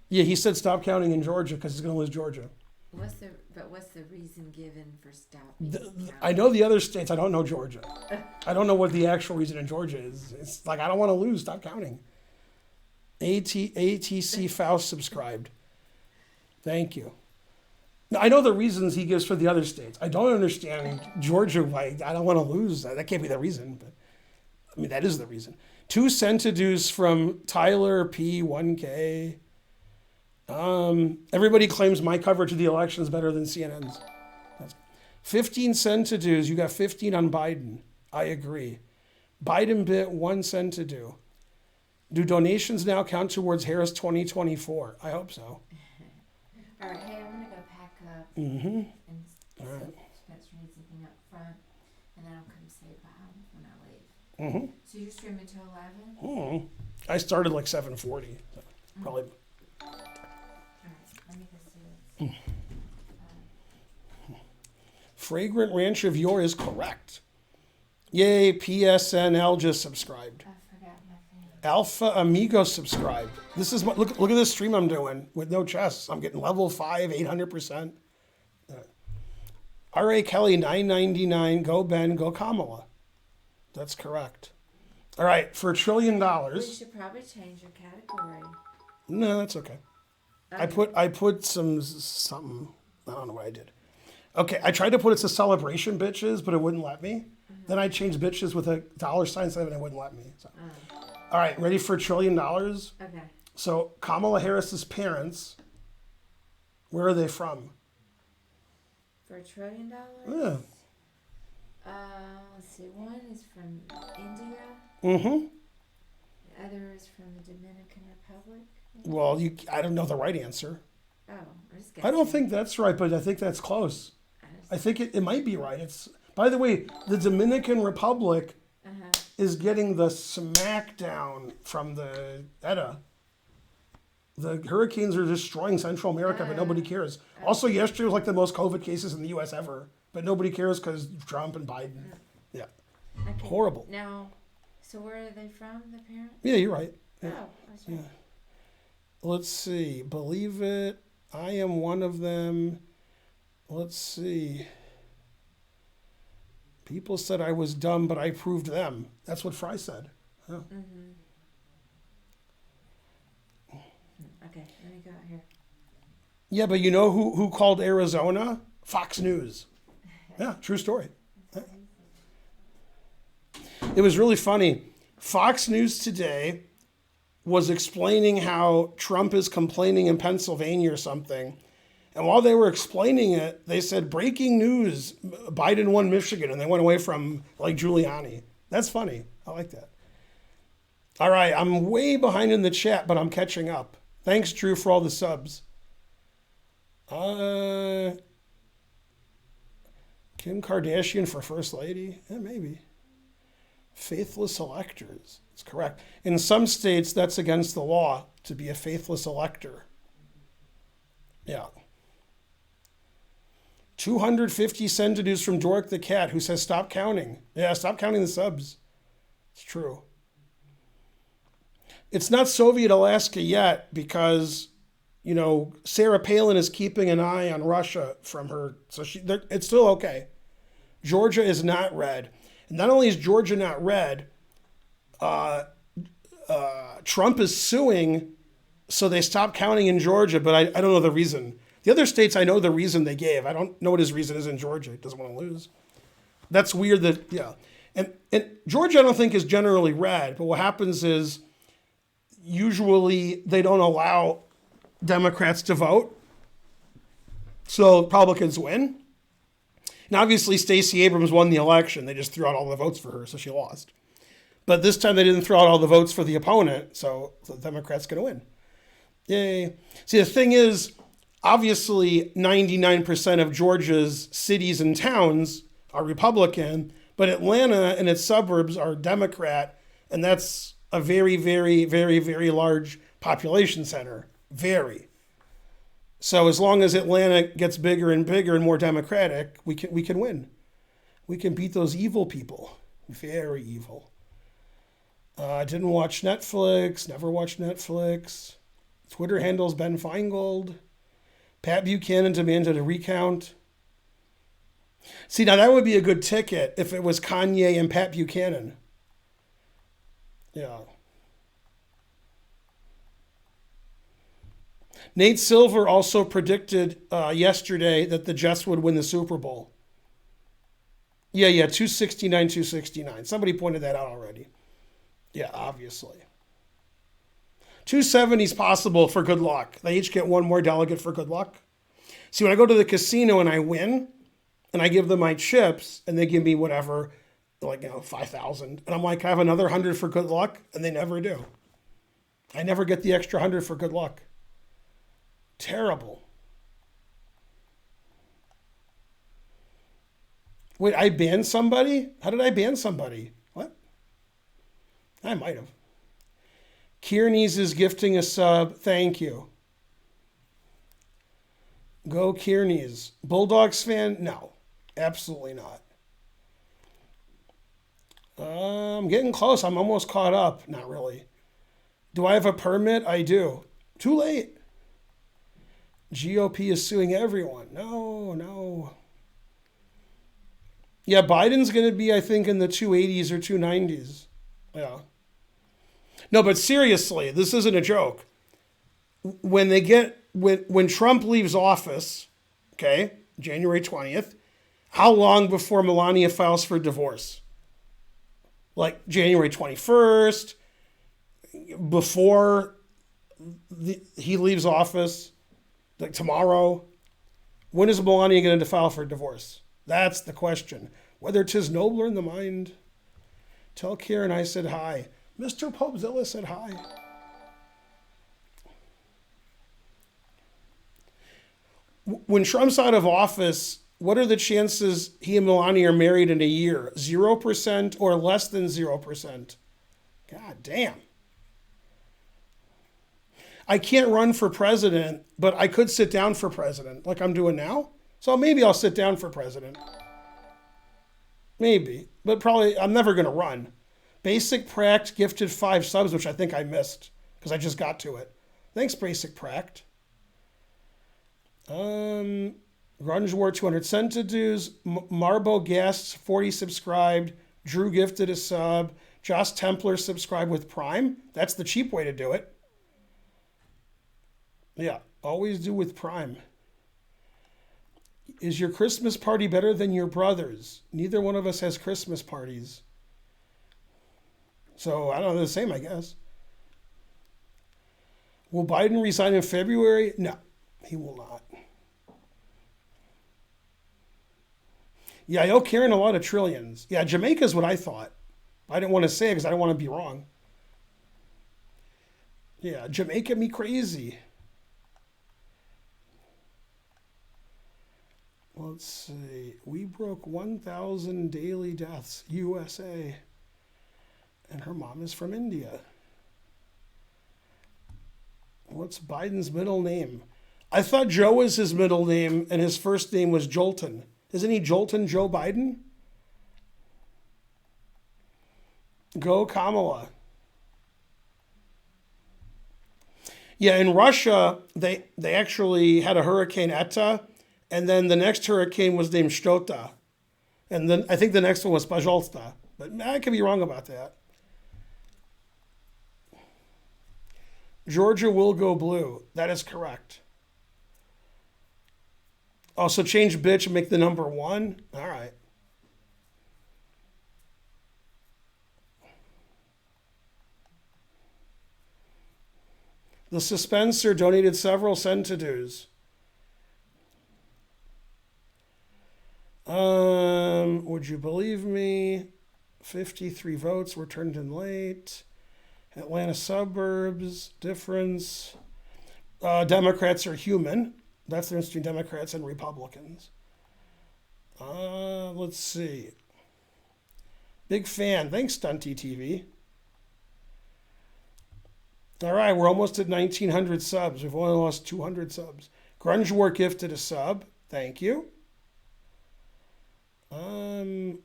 Speaker 1: Yeah, he said stop counting in Georgia because he's going to lose Georgia.
Speaker 2: What's the reason given for stopping counting?
Speaker 1: I know the other states. I don't know Georgia. I don't know what the actual reason in Georgia is. It's like I don't want to lose. Stop counting. ATC Faust subscribed. Thank you. Now, I know the reasons he gives for the other states. I don't understand Georgia. Why I don't want to lose. That can't be the reason. But I mean, that is the reason. 2 centidues from Tyler P1K. Everybody claims my coverage of the election is better than CNN's. 15 centidues. You got 15 on Biden. I agree. Biden bit 1 centidue. Do donations now count towards Harris 2024? I hope so.
Speaker 2: All right. Hey, I'm gonna go pack up.
Speaker 1: Mm-hmm.
Speaker 2: And
Speaker 1: All right.
Speaker 2: Spencer needs something up front, and then I'll come say bye when I leave.
Speaker 1: Mm-hmm.
Speaker 2: So you're streaming till 11?
Speaker 1: Mm-hmm. I started like 7:40. So probably.
Speaker 2: All right. Let me go see it.
Speaker 1: Fragrant Ranch of Yore is correct. Yay, PSNL just subscribed.
Speaker 2: I forgot my thing.
Speaker 1: Alpha Amigo subscribed. This is look at this stream I'm doing with no chess. I'm getting level 5, 800%. R.A. Kelly 999. Go Ben. Go Kamala. That's correct. All right, for $1 trillion.
Speaker 2: We should probably change your category.
Speaker 1: No, that's okay. I put something. I don't know what I did. Okay, I tried to put it's a celebration bitches, but it wouldn't let me. Then I changed bitches with a $sign instead and it wouldn't let me. So. All right, ready for $1 trillion?
Speaker 2: Okay.
Speaker 1: So Kamala Harris's parents, where are they from?
Speaker 2: For $1 trillion?
Speaker 1: Yeah.
Speaker 2: Let's see. One is from India.
Speaker 1: Mm-hmm.
Speaker 2: The other is from the Dominican Republic.
Speaker 1: Well, I don't know the right answer.
Speaker 2: Oh, I'm just guessing.
Speaker 1: I don't think that's right, but I think that's close. I think it might be right. It's by the way, the Dominican Republic is getting the smackdown from the ETA. The hurricanes are destroying Central America, but nobody cares. Also, yesterday was like the most COVID cases in the U.S. ever, but nobody cares because Trump and Biden. Yeah.
Speaker 2: Okay.
Speaker 1: Horrible.
Speaker 2: Now, so where are they from, the parents?
Speaker 1: Yeah, you're right.
Speaker 2: Oh, I was right.
Speaker 1: Let's see. Believe it. I am one of them. Let's see. People said I was dumb, but I proved them. That's what Fry said. Yeah.
Speaker 2: Okay, let me go out here.
Speaker 1: Yeah, but you know who called Arizona? Fox News. Yeah, true story. Yeah. It was really funny. Fox News today was explaining how Trump is complaining in Pennsylvania or something. And while they were explaining it, they said, breaking news, Biden won Michigan, and they went away from like Giuliani. That's funny. I like that. All right, I'm way behind in the chat, but I'm catching up. Thanks, Drew, for all the subs. Kim Kardashian for First Lady? Yeah, maybe. Faithless electors. That's correct. In some states, that's against the law to be a faithless elector. Yeah. 250 centidues from Dork the Cat, who says, stop counting. Yeah, stop counting the subs. It's true. It's not Soviet Alaska yet because, Sarah Palin is keeping an eye on Russia from her. So it's still okay. Georgia is not red. And not only is Georgia not red, Trump is suing so they stop counting in Georgia, but I don't know the reason. The other states, I know the reason they gave. I don't know what his reason is in Georgia. He doesn't want to lose. That's weird that, yeah. And Georgia, I don't think, is generally red, but what happens is usually they don't allow Democrats to vote. So Republicans win. And obviously Stacey Abrams won the election. They just threw out all the votes for her, so she lost. But this time they didn't throw out all the votes for the opponent, so the Democrats going to win. Yay. See, the thing is, obviously 99% of Georgia's cities and towns are Republican, but Atlanta and its suburbs are Democrat, and that's a very, very, very, very large population center. Very. So as long as Atlanta gets bigger and bigger and more Democratic, we can win. We can beat those evil people. Very evil. I didn't watch Netflix, never watched Netflix. Twitter handle's Ben Feingold. Pat Buchanan demanded a recount. See, now that would be a good ticket if it was Kanye and Pat Buchanan. Yeah. Nate Silver also predicted yesterday that the Jets would win the Super Bowl. Yeah, 269, 269. Somebody pointed that out already. Yeah, obviously. 270 is possible for good luck. They each get one more delegate for good luck. See, when I go to the casino and I win, and I give them my chips, and they give me whatever, like, 5,000. And I'm like, I have another 100 for good luck, and they never do. I never get the extra 100 for good luck. Terrible. Wait, I banned somebody? How did I ban somebody? What? I might have. Kearney's is gifting a sub. Thank you. Go Kearney's. Bulldogs fan? No, absolutely not. I'm getting close. I'm almost caught up. Not really. Do I have a permit? I do. Too late. GOP is suing everyone. No. Yeah, Biden's going to be, I think, in the 280s or 290s. Yeah. No, but seriously, this isn't a joke. When Trump leaves office, okay, January 20th, how long before Melania files for divorce? Like January 21st, before he leaves office, like tomorrow? When is Melania going to file for divorce? That's the question. Whether 'tis nobler in the mind. Tell Karen I said hi. Mr. Popezilla said hi. When Trump's out of office, what are the chances he and Melania are married in a year? 0% or less than 0%? God damn. I can't run for president, but I could sit down for president like I'm doing now. So maybe I'll sit down for president. Maybe, but probably I'm never going to run. Basic Pract gifted 5 subs, which I think I missed because I just got to it. Thanks, Basic Pract. Grunge War 200 centidues. Marbo Guests 40 subscribed. Drew gifted a sub. Josh Templar subscribed with Prime. That's the cheap way to do it. Yeah, always do with Prime. Is your Christmas party better than your brother's? Neither one of us has Christmas parties. So, I don't know, they're the same, I guess. Will Biden resign in February? No, he will not. Yeah, I owe Karen a lot of trillions. Yeah, Jamaica's what I thought. I didn't want to say it because I don't want to be wrong. Yeah, Jamaica me crazy. Let's see. We broke 1,000 daily deaths, USA. And her mom is from India. What's Biden's middle name? I thought Joe was his middle name and his first name was Jolton. Isn't he Jolton Joe Biden? Go Kamala. Yeah, in Russia, they actually had a Hurricane Eta, and then the next hurricane was named Shtota. And then I think the next one was Pajolsta, but I could be wrong about that. Georgia will go blue. That is correct. Also change bitch and make the number 1. All right. The Suspenser donated several centidues. Would you believe me? 53 votes were turned in late. Atlanta suburbs, difference. Democrats are human. That's the difference between Democrats and Republicans. Let's see. Big fan. Thanks, Stunty TV. All right, we're almost at 1,900 subs. We've only lost 200 subs. Grunge War gifted a sub. Thank you.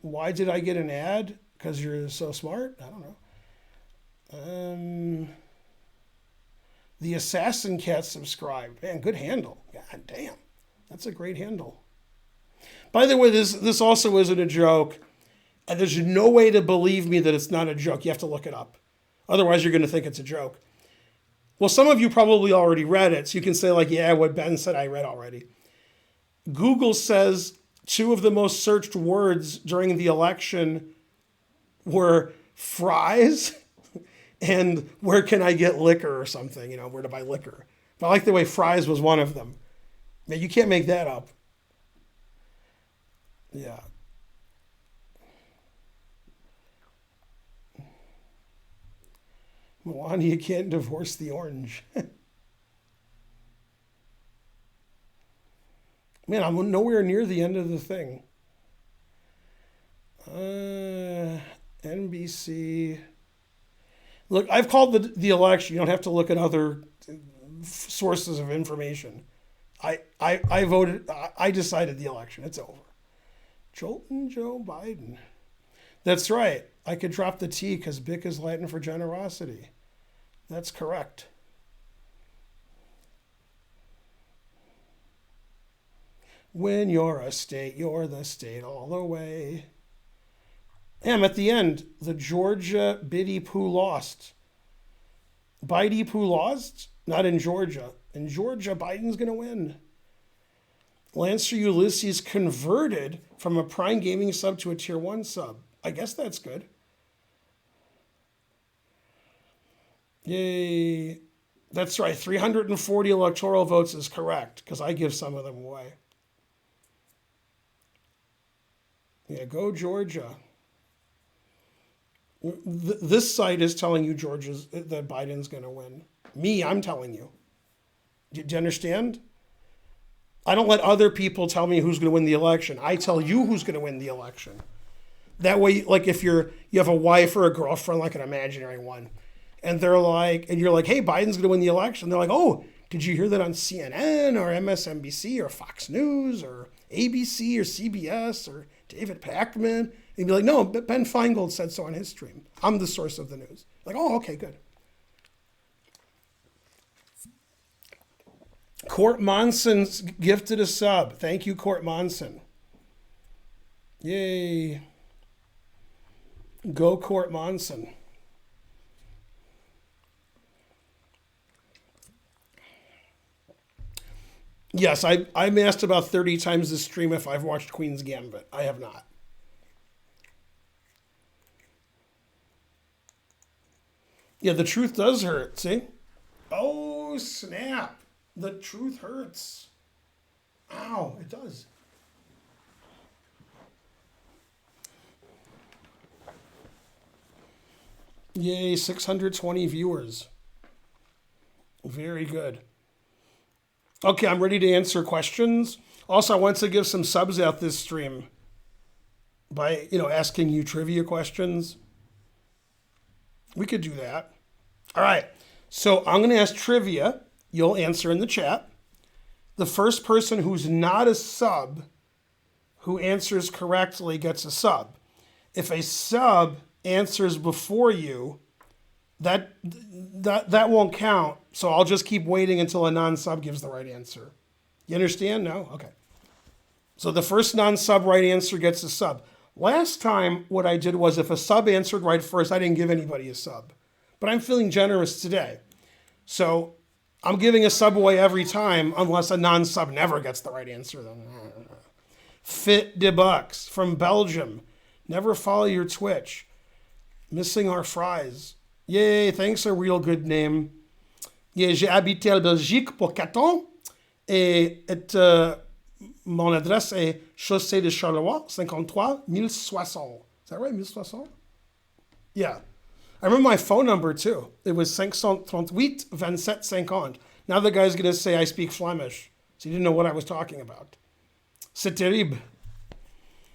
Speaker 1: Why did I get an ad? Because you're so smart? I don't know. The Assassin Cat subscribed. Man, good handle. God damn. That's a great handle. By the way, this also isn't a joke. And there's no way to believe me that it's not a joke. You have to look it up. Otherwise, you're going to think it's a joke. Well, some of you probably already read it, so you can say like, yeah, what Ben said I read already. Google says 2 of the most searched words during the election were fries and where can I get liquor or something, where to buy liquor. But I like the way fries was one of them. Man, you can't make that up. Yeah. Melania can't divorce the orange. Man, I'm nowhere near the end of the thing. NBC. Look, I've called the election. You don't have to look at other sources of information. I voted. I decided the election. It's over. Jolton Joe Biden. That's right. I could drop the T because BIC is Latin for generosity. That's correct. When you're a state, you're the state all the way. And at the end, the Georgia Biddy Poo lost. Biddy Poo lost? Not in Georgia. In Georgia, Biden's going to win. Lancer Ulysses converted from a Prime Gaming sub to a Tier 1 sub. I guess that's good. Yay. That's right. 340 electoral votes is correct because I give some of them away. Yeah, go Georgia. This site is telling you that Biden's going to win. Me, I'm telling you. Do you understand? I don't let other people tell me who's going to win the election. I tell you who's going to win the election. That way, like if you have a wife or a girlfriend, like an imaginary one, and you're like, hey, Biden's going to win the election. They're like, oh, did you hear that on CNN or MSNBC or Fox News or ABC or CBS or David Pakman? And you'd be like, no, Ben Feingold said so on his stream. I'm the source of the news. Like, oh, okay, good. Court Monson's gifted a sub. Thank you, Court Monson. Yay. Go Court Monson. Yes, I'm asked about 30 times this stream if I've watched Queen's Gambit. I have not. Yeah, the truth does hurt, see? Oh, snap. The truth hurts. Ow, it does. Yay, 620 viewers. Very good. Okay, I'm ready to answer questions. Also, I want to give some subs out this stream by, asking you trivia questions. We could do that. All right. So I'm going to ask trivia. You'll answer in the chat. The first person who's not a sub who answers correctly gets a sub. If a sub answers before you, that won't count. So I'll just keep waiting until a non-sub gives the right answer. You understand? No? Okay. So the first non-sub right answer gets a sub. Last time, what I did was if a sub answered right first, I didn't give anybody a sub. But I'm feeling generous today. So I'm giving a sub away every time, unless a non-sub never gets the right answer. Then Fit de Bucks from Belgium. Never follow your Twitch. Missing our fries. Yay, thanks, a real good name. Yeah, j'ai habité en Belgique pour 4 ans. Mon adresse est Chaussée de Charleroi, 53 1060. Is that right, 1060? Yeah. I remember my phone number too. It was 538 27 50. Now the guy's going to say I speak Flemish. So he didn't know what I was talking about. C'est terrible.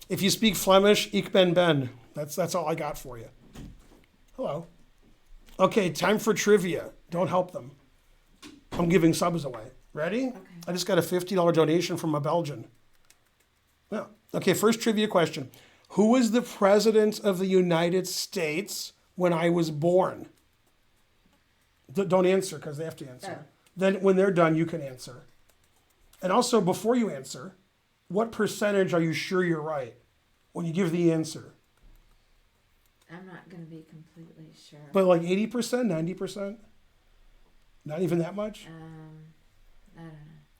Speaker 1: If you speak Flemish, ik ben Ben. That's all I got for you. Hello. Okay, time for trivia. Don't help them. I'm giving subs away. Ready?
Speaker 2: Okay.
Speaker 1: I just got a $50 donation from a Belgian. Yeah. Okay, first trivia question. Who was the president of the United States when I was born? Don't answer because they have to answer.
Speaker 2: Oh.
Speaker 1: Then when they're done, you can answer. And also, before you answer, what percentage are you sure you're right when you give the answer?
Speaker 2: I'm not going to be completely sure.
Speaker 1: But like 80%, 90%? Not even that much?
Speaker 2: I don't know.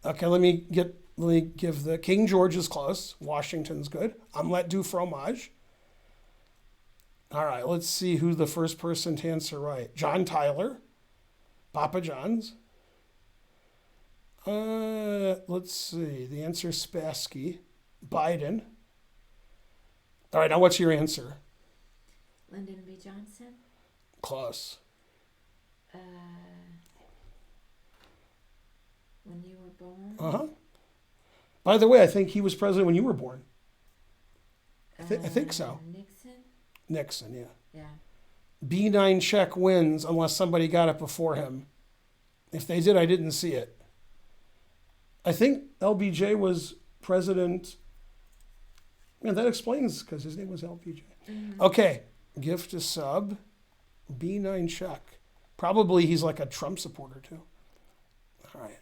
Speaker 1: Okay, let me give the King George is close. Washington's good. Omelette du fromage. All right, let's see who's the first person to answer right. John Tyler, Papa John's. Let's see. The answer is Spassky. Biden. All right, now what's your answer?
Speaker 2: Lyndon B. Johnson.
Speaker 1: Close.
Speaker 2: When you were born.
Speaker 1: Uh-huh. By the way, I think he was president when you were born. I think so.
Speaker 2: Nixon.
Speaker 1: Nixon, yeah.
Speaker 2: Yeah.
Speaker 1: B9 check wins unless somebody got it before him. If they did, I didn't see it. I think LBJ was president. Yeah, that explains because his name was LBJ.
Speaker 2: Mm-hmm.
Speaker 1: Okay, gift a sub. B9 check. Probably he's like a Trump supporter too. All right.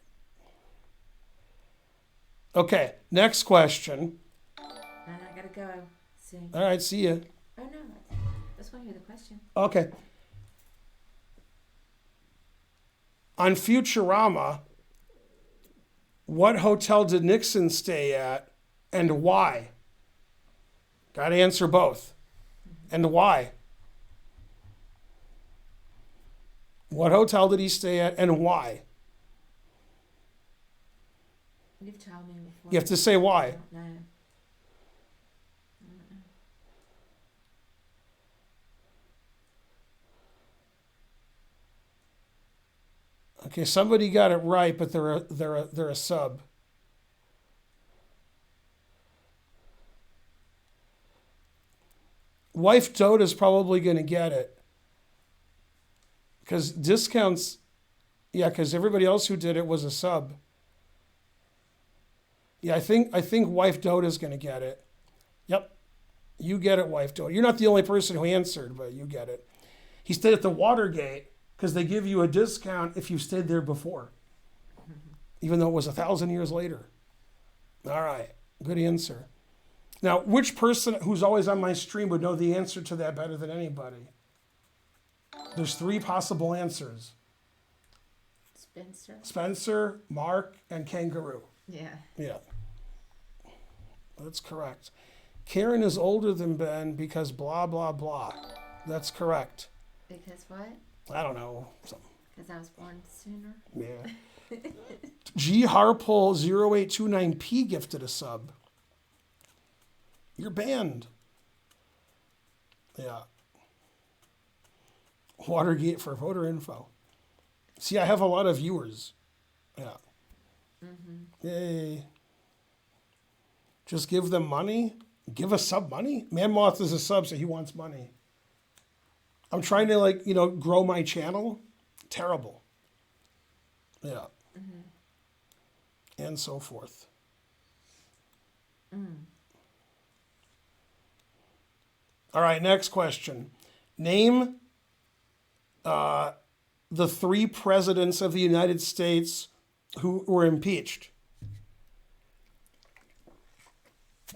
Speaker 1: Okay, next question.
Speaker 2: And I gotta go soon.
Speaker 1: All right, see ya.
Speaker 2: Oh no, that's why I hear the question.
Speaker 1: Okay. On Futurama, what hotel did Nixon stay at and why? Got to answer both. And why? What hotel did he stay at and why?
Speaker 2: You've told me before.
Speaker 1: You have to say
Speaker 2: I
Speaker 1: why.
Speaker 2: don't know.
Speaker 1: Okay, somebody got it right, but they're a sub. Wife Dota's probably going to get it. Because discounts, yeah, because everybody else who did it was a sub. Yeah, I think Wife Dota's going to get it. Yep, you get it, Wife Dota. You're not the only person who answered, but you get it. He stayed at the Watergate because they give you a discount if you stayed there before, even though it was 1,000 years later. All right, good answer. Now, which person who's always on my stream would know the answer to that better than anybody? There's 3 possible answers.
Speaker 2: Spencer.
Speaker 1: Spencer, Mark, and Kangaroo.
Speaker 2: Yeah.
Speaker 1: Yeah. That's correct. Karen is older than Ben because blah, blah, blah. That's correct.
Speaker 2: Because what?
Speaker 1: I don't know.
Speaker 2: Because I was born sooner.
Speaker 1: Yeah. G Harpole 0829P gifted a sub. You're banned. Yeah. Watergate for voter info. See, I have a lot of viewers. Yeah.
Speaker 2: Mm-hmm.
Speaker 1: Yay. Just give them money? Give a sub money? Man Moth is a sub, so he wants money. I'm trying to, grow my channel. Terrible. Yeah. Mm-hmm. And so forth.
Speaker 2: Mm.
Speaker 1: All right, next question. Name the 3 presidents of the United States who were impeached.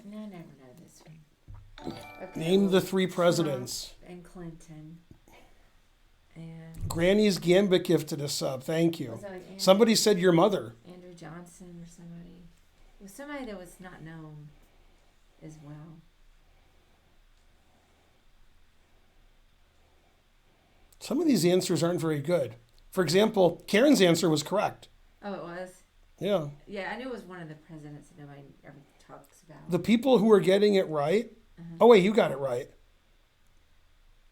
Speaker 2: No, I never know this one.
Speaker 1: Name the three presidents.
Speaker 2: Trump and Clinton. And
Speaker 1: Granny's Gambit gifted a sub. Thank you.
Speaker 2: was that like
Speaker 1: Somebody said your mother.
Speaker 2: Andrew Johnson or somebody. It was somebody that was not known as well.
Speaker 1: Some of these answers aren't very good. For example, Karen's answer was correct.
Speaker 2: Oh, it was?
Speaker 1: Yeah.
Speaker 2: Yeah, I knew it was one of the presidents that nobody ever talks about.
Speaker 1: The people who are getting it right. Oh, wait, you got it right.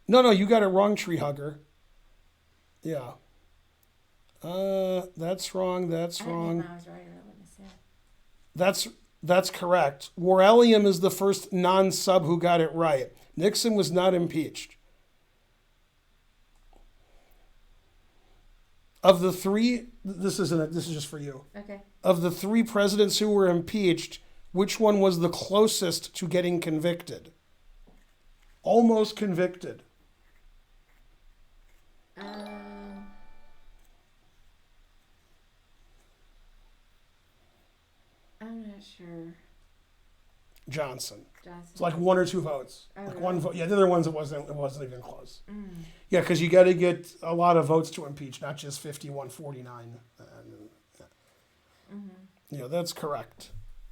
Speaker 1: No, you got it wrong, Tree Hugger. Yeah. That's wrong. That's
Speaker 2: I didn't
Speaker 1: wrong.
Speaker 2: know if I was right or I wouldn't have said.
Speaker 1: That's correct. Warelium is the first non-sub who got it right. Nixon was not impeached. Of the three, this is just for you.
Speaker 2: Okay.
Speaker 1: Of the three presidents who were impeached, which one was the closest to getting convicted? Almost convicted.
Speaker 2: I'm not sure.
Speaker 1: Johnson.
Speaker 2: Johnson.
Speaker 1: It's like 1 or 2 votes.
Speaker 2: Oh,
Speaker 1: Like
Speaker 2: really?
Speaker 1: one vote. Yeah, the other ones it wasn't even close. Yeah, because you got to get a lot of votes to impeach, not just 51-49. Yeah, that's correct.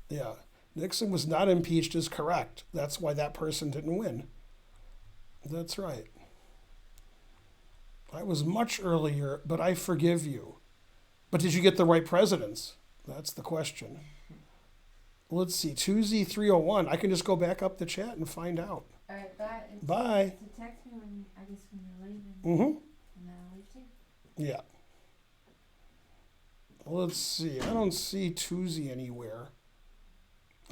Speaker 1: Yeah, Nixon was not impeached is correct. That's why that person didn't win. That's right. I was much earlier, but I forgive you. But did you get the right presidents? That's the question. Let's see, 2Z301. I can just go back up the chat and find out.
Speaker 2: All right, bye.
Speaker 1: Bye.
Speaker 2: So text me when you're leaving.
Speaker 1: Mm-hmm.
Speaker 2: And then I'll leave too.
Speaker 1: Yeah. Let's see. I don't see Tuesday anywhere.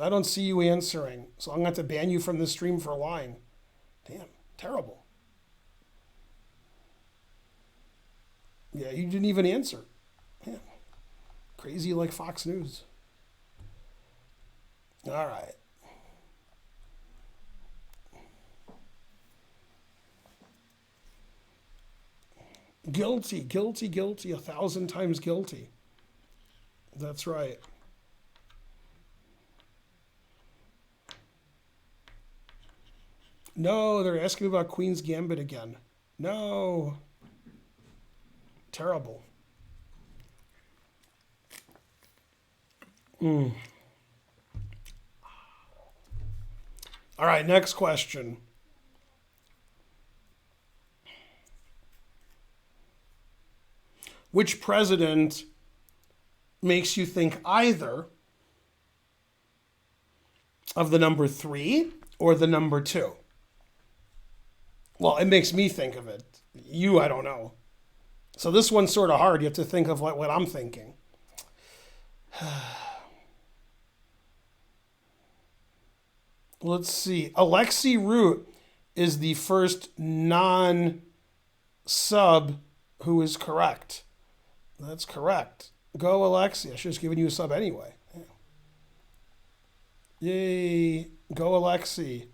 Speaker 1: I don't see you answering. So I'm going to have to ban you from the stream for lying. Damn. Terrible. Yeah, you didn't even answer. Man. Crazy like Fox News. All right. Guilty, guilty, guilty, 1,000 times guilty. That's right. No, they're asking me about Queen's Gambit again. No. Terrible. All right, next question. Which president makes you think either of the number 3 or the number 2? Well, it makes me think of it. You, I don't know. So this one's sort of hard. You have to think of what I'm thinking. Let's see. Alexi Root is the first non-sub who is correct. That's correct. Go, Alexi. I should have given you a sub anyway. Yeah. Yay. Go, Alexi.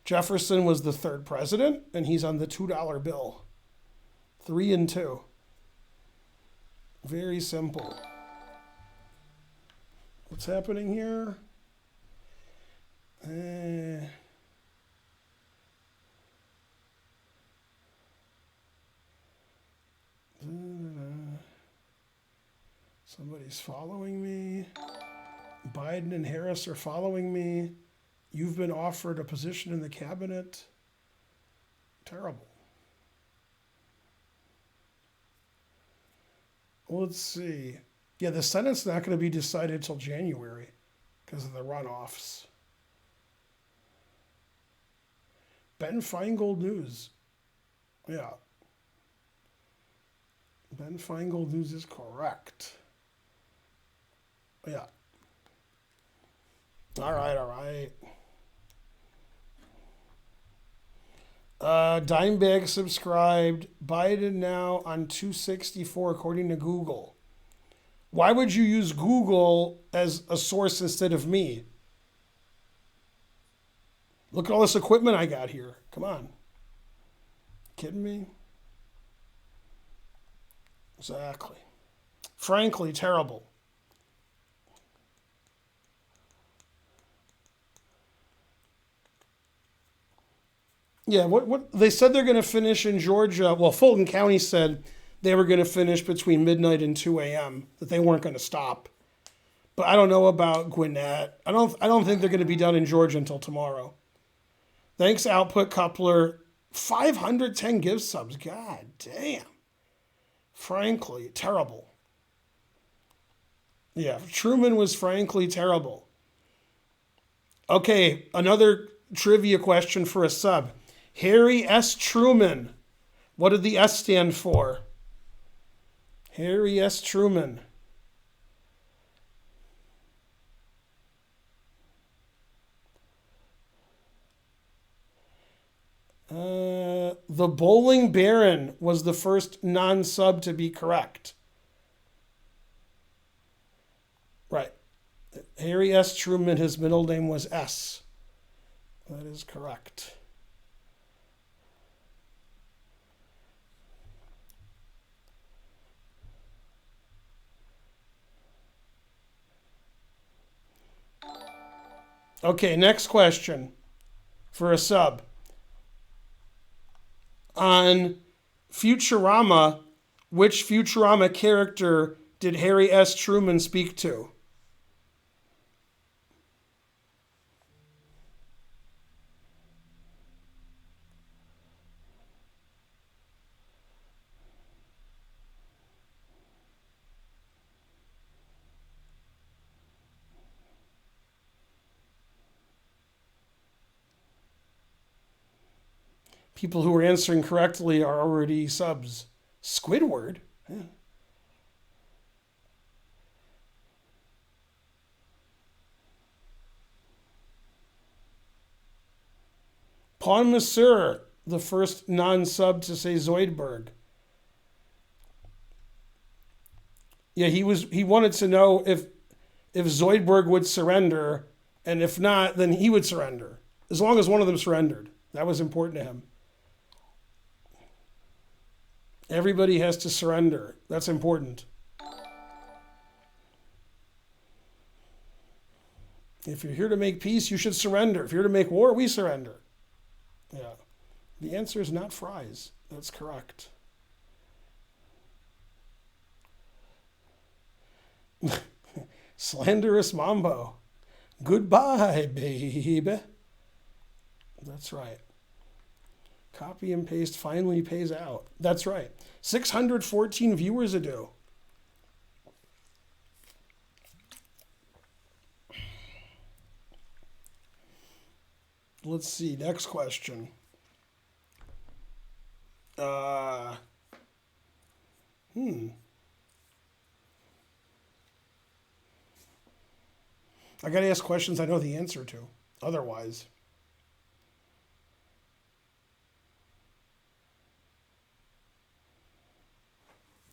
Speaker 1: Jefferson was the third president, and he's on the $2 bill. 3 and 2. Very simple. What's happening here? Somebody's following me. Biden and Harris are following me. You've been offered a position in the cabinet. Terrible. Let's see. Yeah, the Senate's not going to be decided till January because of the runoffs. Ben Feingold News. Yeah. Ben Feingold News is correct. Yeah. All right. Dimebag subscribed. Biden now on 264 according to Google. Why would you use Google as a source instead of me? Look at all this equipment I got here. Come on. Kidding me? Exactly. Frankly, terrible. Yeah, what they said they're going to finish in Georgia. Well, Fulton County said they were going to finish between midnight and 2 a.m. That they weren't going to stop. But I don't know about Gwinnett. I don't think they're going to be done in Georgia until tomorrow. Thanks, Output Coupler. 510 gift subs. God damn. Frankly, terrible. Yeah, Truman was frankly terrible. Okay, another trivia question for a sub. Harry S. Truman. What did the S stand for? Harry S. Truman. The Bowling Baron was the first non-sub to be correct. Right. Harry S. Truman, his middle name was S. That is correct. Okay, next question for a sub. On Futurama, which Futurama character did Harry S. Truman speak to? People who are answering correctly are already subs. Squidward? Yeah. Pawn Monsieur, the first non-sub to say Zoidberg. Yeah, he wanted to know if Zoidberg would surrender, and if not, then he would surrender. As long as one of them surrendered. That was important to him. Everybody has to surrender. That's important. If you're here to make peace, you should surrender. If you're here to make war, we surrender. Yeah. The answer is not fries. That's correct. Slanderous Mambo. Goodbye, baby. That's right. Copy and paste finally pays out. That's right. 614 viewers ago. Let's see. Next question. I got to ask questions I know the answer to. Otherwise.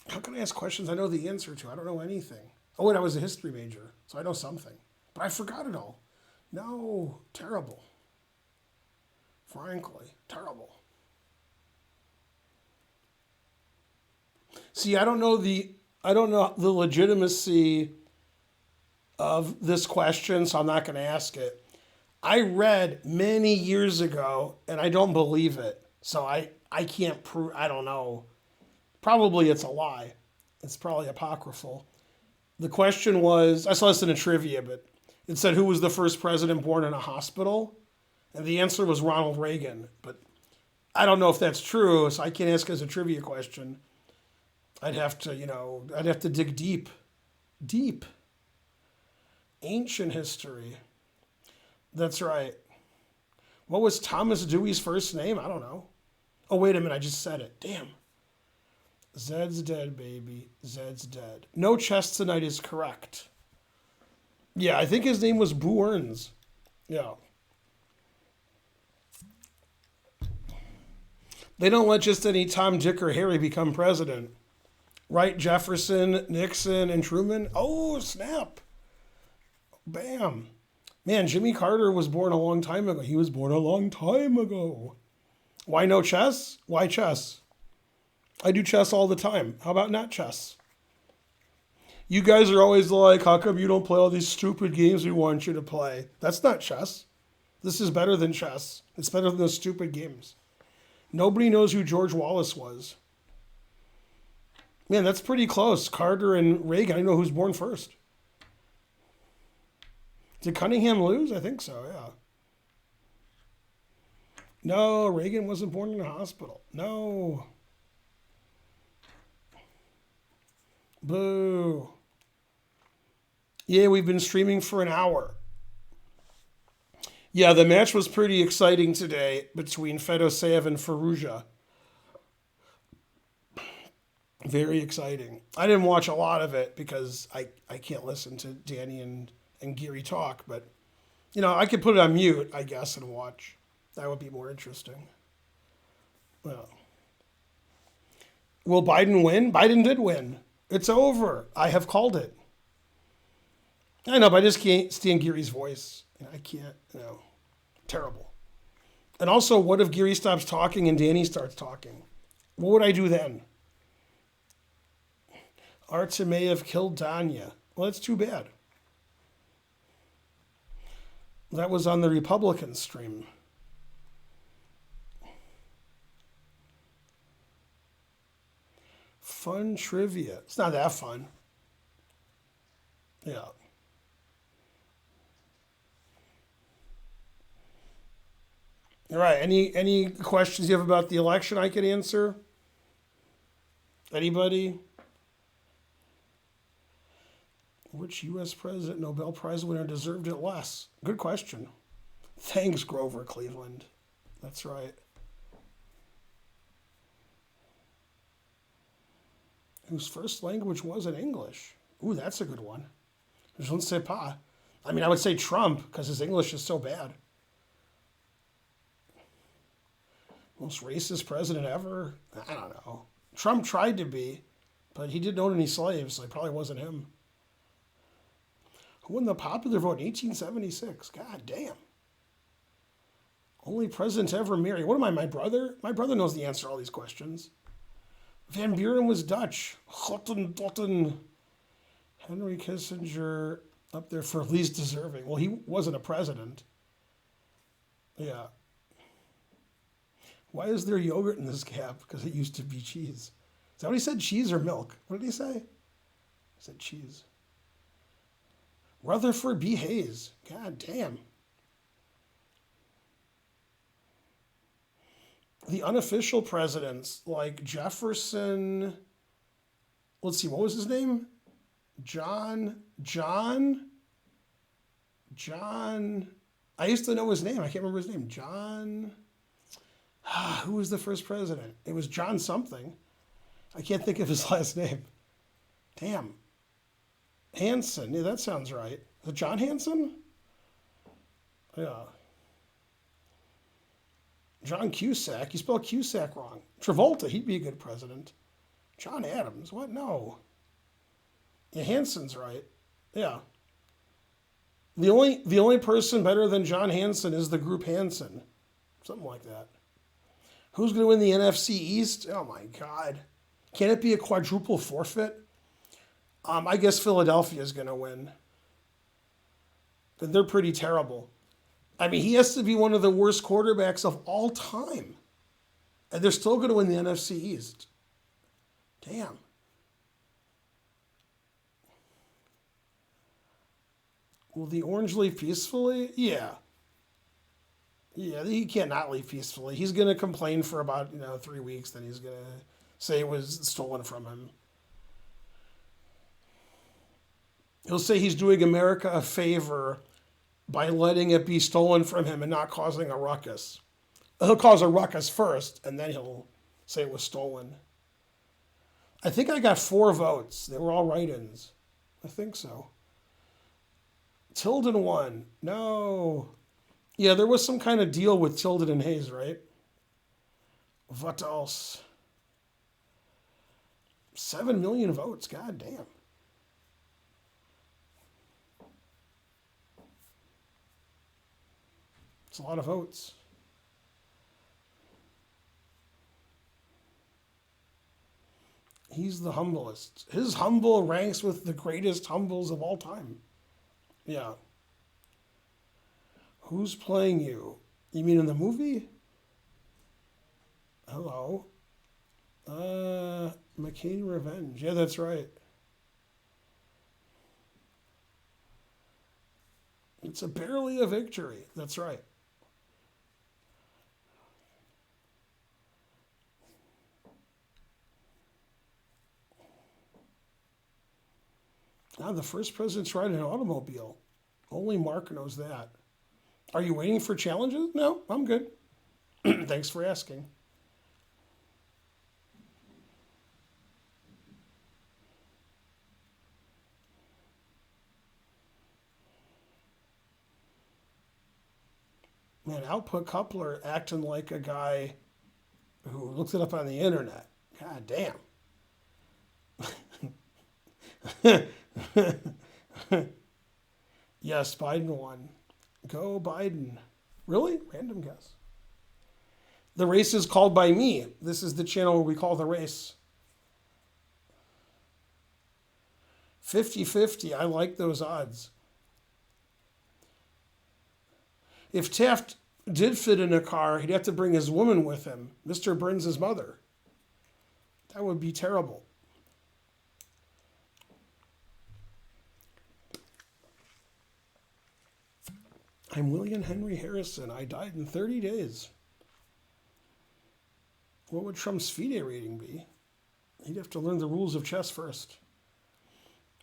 Speaker 1: How can I ask questions I know the answer to? I don't know anything. Oh, wait, I was a history major, so I know something. But I forgot it all. No, terrible. Frankly, terrible. See, I don't know the legitimacy of this question, so I'm not going to ask it. I read many years ago, and I don't believe it. So I can't prove, I don't know. Probably it's a lie. It's probably apocryphal. The question was, I saw this in a trivia, but it said who was the first president born in a hospital? And the answer was Ronald Reagan. But I don't know if that's true, so I can't ask as a trivia question. I'd have to dig deep. Deep. Ancient history. That's right. What was Thomas Dewey's first name? I don't know. Oh, wait a minute, I just said it. Damn. Zed's dead, baby. Zed's dead. No chess tonight is correct. Yeah, I think his name was Boo Earns. Yeah. They don't let just any Tom, Dick, or Harry become president. Right? Jefferson, Nixon, and Truman? Oh, snap. Bam. Man, Jimmy Carter was born a long time ago. He was born a long time ago. Why no chess? Why chess? I do chess all the time. How about not chess? You guys are always like, how come you don't play all these stupid games we want you to play? That's not chess. This is better than chess. It's better than those stupid games. Nobody knows who George Wallace was. Man, that's pretty close. Carter and Reagan. I don't know who's born first. Did Cunningham lose? I think so, yeah. No, Reagan wasn't born in a hospital. No. Boo. Yeah, we've been streaming for an hour. Yeah, the match was pretty exciting today between Fedoseev and Firouzja. Very exciting. I didn't watch a lot of it because I can't listen to Danny and Geary talk, but I could put it on mute, I guess, and watch. That would be more interesting. Well, will Biden win? Biden did win. It's over. I have called it. I know, but I just can't stand Geary's voice. I can't, terrible. And also, what if Geary stops talking and Danny starts talking? What would I do then? Arta may have killed Danya. Well, that's too bad. That was on the Republican stream. Fun trivia. It's not that fun. Yeah. All right. Any questions you have about the election I can answer? Anybody? Which U.S. president Nobel Prize winner deserved it less? Good question. Thanks, Grover Cleveland. That's right. Whose first language wasn't English? Ooh, that's a good one. Je ne sais pas. I mean, I would say Trump because his English is so bad. Most racist president ever? I don't know. Trump tried to be, but he didn't own any slaves, so it probably wasn't him. Who won the popular vote in 1876? God damn. Only president to ever marry. What am I, my brother? My brother knows the answer to all these questions. Van Buren was Dutch. Hottentotten. Henry Kissinger up there for least deserving. Well, he wasn't a president. Yeah. Why is there yogurt in this cap? Because it used to be cheese. Is that what he said? Cheese or milk? What did he say? He said cheese. Rutherford B. Hayes. God damn. The unofficial presidents like Jefferson. Let's see, what was his name? John. I used to know his name. I can't remember his name. John. Who was the first president? It was John something. I can't think of his last name. Damn. Hanson. Yeah, that sounds right. Is it John Hanson? Yeah. John Cusack. You spelled Cusack wrong. Travolta. He'd be a good president. John Adams. What? No. Yeah, Hanson's right. Yeah. The only person better than John Hanson is the group Hanson. Something like that. Who's going to win the NFC East? Oh, my God. Can it be a quadruple forfeit? I guess Philadelphia is going to win. They're pretty terrible. I mean, he has to be one of the worst quarterbacks of all time. And they're still going to win the NFC East. Damn. Will the Orange leave peacefully? Yeah. Yeah, he can't not leave peacefully. He's going to complain for about 3 weeks. Then he's going to say it was stolen from him. He'll say he's doing America a favor by letting it be stolen from him and not causing a ruckus. He'll cause a ruckus first, and then he'll say it was stolen. I think I got 4 votes. They were all write-ins. I think so. Tilden won. No. Yeah, there was some kind of deal with Tilden and Hayes, right? What else? 7 million votes. God damn. It's a lot of votes. He's the humblest. His humble ranks with the greatest humbles of all time. Yeah. Who's playing you? You mean in the movie? Hello. McCain Revenge. Yeah, that's right. It's barely a victory. That's right. Ah, the first president's riding an automobile. Only Mark knows that. Are you waiting for challenges? No, I'm good. Thanks for asking. Man, Output Coupler acting like a guy who looked it up on the internet. God damn. Yes, Biden won. Go Biden. Really? Random guess. The race is called by me. This is the channel where we call the race. 50-50. I like those odds. If Taft did fit in a car, he'd have to bring his woman with him, Mr. Burns' mother. That would be terrible. I'm William Henry Harrison. I died in 30 days. What would Trump's FIDE rating be? He'd have to learn the rules of chess first.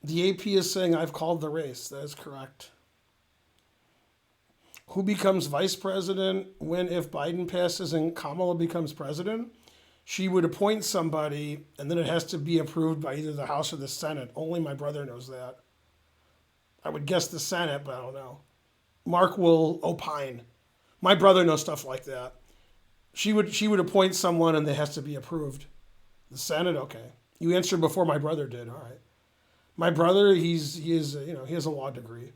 Speaker 1: The AP is saying I've called the race. That is correct. Who becomes vice president when if Biden passes and Kamala becomes president? She would appoint somebody, and then it has to be approved by either the House or the Senate. Only my brother knows that. I would guess the Senate, but I don't know. Mark will opine. My brother knows stuff like that. She would appoint someone, and it has to be approved. The Senate, okay. You answered before my brother did. All right. My brother, he has a law degree.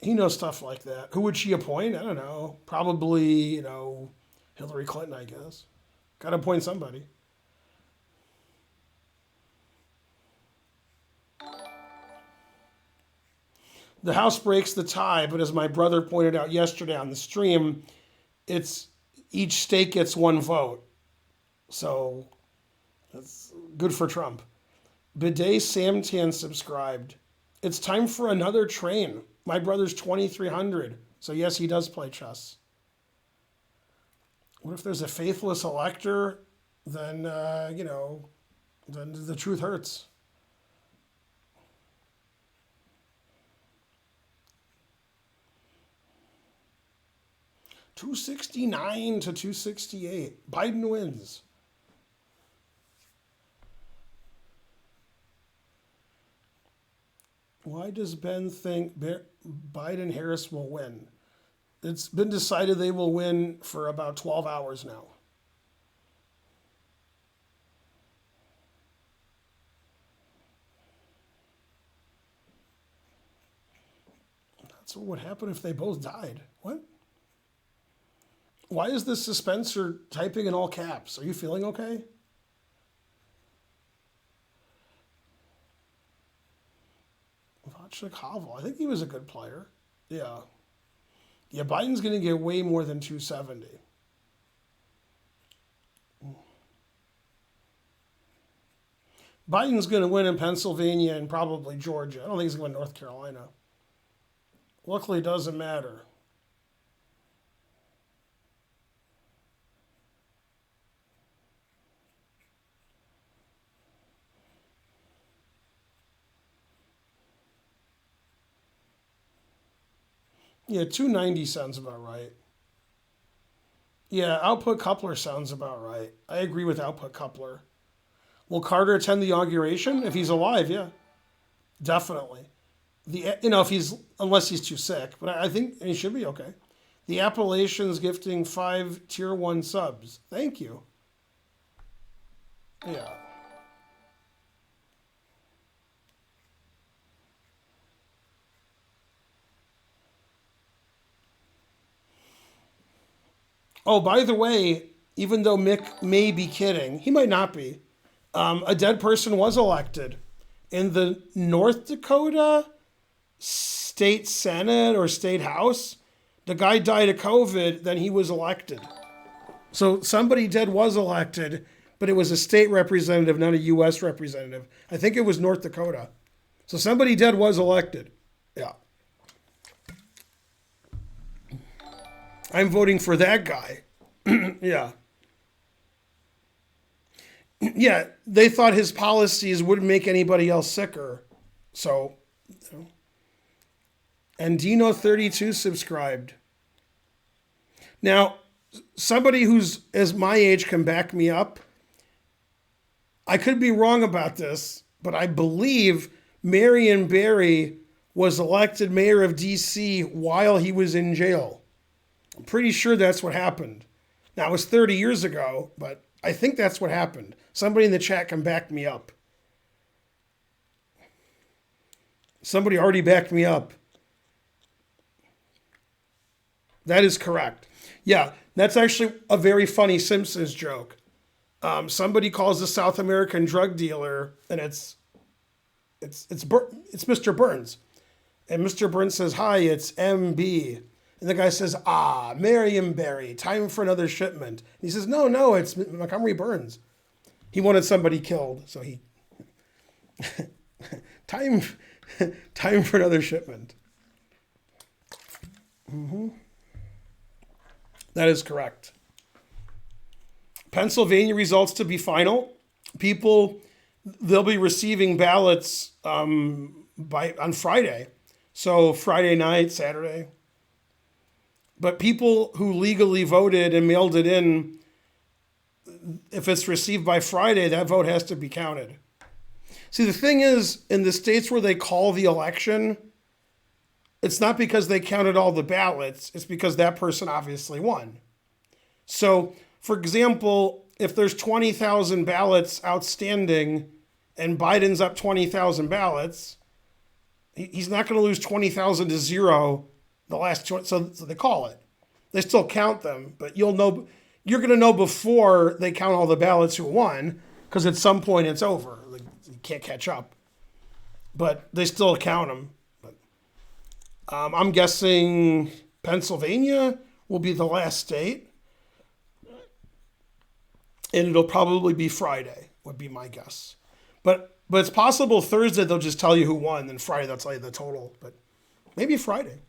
Speaker 1: He knows stuff like that. Who would she appoint? I don't know. Probably, Hillary Clinton, I guess. Got to appoint somebody. The House breaks the tie, but as my brother pointed out yesterday on the stream, it's each state gets one vote. So that's good for Trump. Bidet Samtan subscribed. It's time for another train. My brother's 2,300. So yes, he does play chess. What if there's a faithless elector? Then, then the truth hurts. $269 to $268. Biden wins. Why does Ben think Biden Harris will win? It's been decided they will win for about 12 hours now. That's what would happen if they both died. What? Why is this dispenser typing in all caps? Are you feeling okay? Václav Havel. I think he was a good player. Yeah. Yeah, Biden's going to get way more than 270. Biden's going to win in Pennsylvania and probably Georgia. I don't think he's going to win North Carolina. Luckily, it doesn't matter. Yeah, 290 sounds about right. Yeah, Output Coupler sounds about right. I agree with Output Coupler. Will Carter attend the inauguration? If he's alive, yeah. Definitely. Unless he's too sick, but I think he should be okay. The Appalachians gifting 5 tier 1 subs. Thank you. Yeah. Oh, by the way, even though Mick may be kidding, he might not be. A dead person was elected in the North Dakota State Senate or State House. The guy died of COVID, then he was elected. So somebody dead was elected, but it was a state representative, not a U.S. representative. I think it was North Dakota. So somebody dead was elected. Yeah. I'm voting for that guy. Yeah. Yeah, they thought his policies wouldn't make anybody else sicker. So, you know. And Dino32 subscribed. Now, somebody who's as my age can back me up. I could be wrong about this, but I believe Marion Barry was elected mayor of D.C. while he was in jail. I'm pretty sure that's what happened. Now, it was 30 years ago, but I think that's what happened. Somebody in the chat can back me up. Somebody already backed me up. That is correct. Yeah, that's actually a very funny Simpsons joke. Somebody calls a South American drug dealer, and it's Mr. Burns, and Mr. Burns says, "Hi, it's MB," and the guy says, "Ah, Marion Barry, time for another shipment." And he says, "No, it's Montgomery Burns. He wanted somebody killed, so he time for another shipment." That is correct. Pennsylvania results to be final. People, they'll be receiving ballots on Friday. So Friday night, Saturday. But people who legally voted and mailed it in, if it's received by Friday, that vote has to be counted. See, the thing is, in the states where they call the election, it's not because they counted all the ballots, it's because that person obviously won. So, for example, if there's 20,000 ballots outstanding and Biden's up 20,000 ballots, he's not going to lose 20,000 to 0 the last 20. So they call it. They still count them, but you're going to know before they count all the ballots who won, because at some point it's over. Like, you can't catch up. But they still count them. I'm guessing Pennsylvania will be the last state. And it'll probably be Friday, would be my guess. But it's possible Thursday they'll just tell you who won, then Friday they'll tell you the total. But maybe Friday.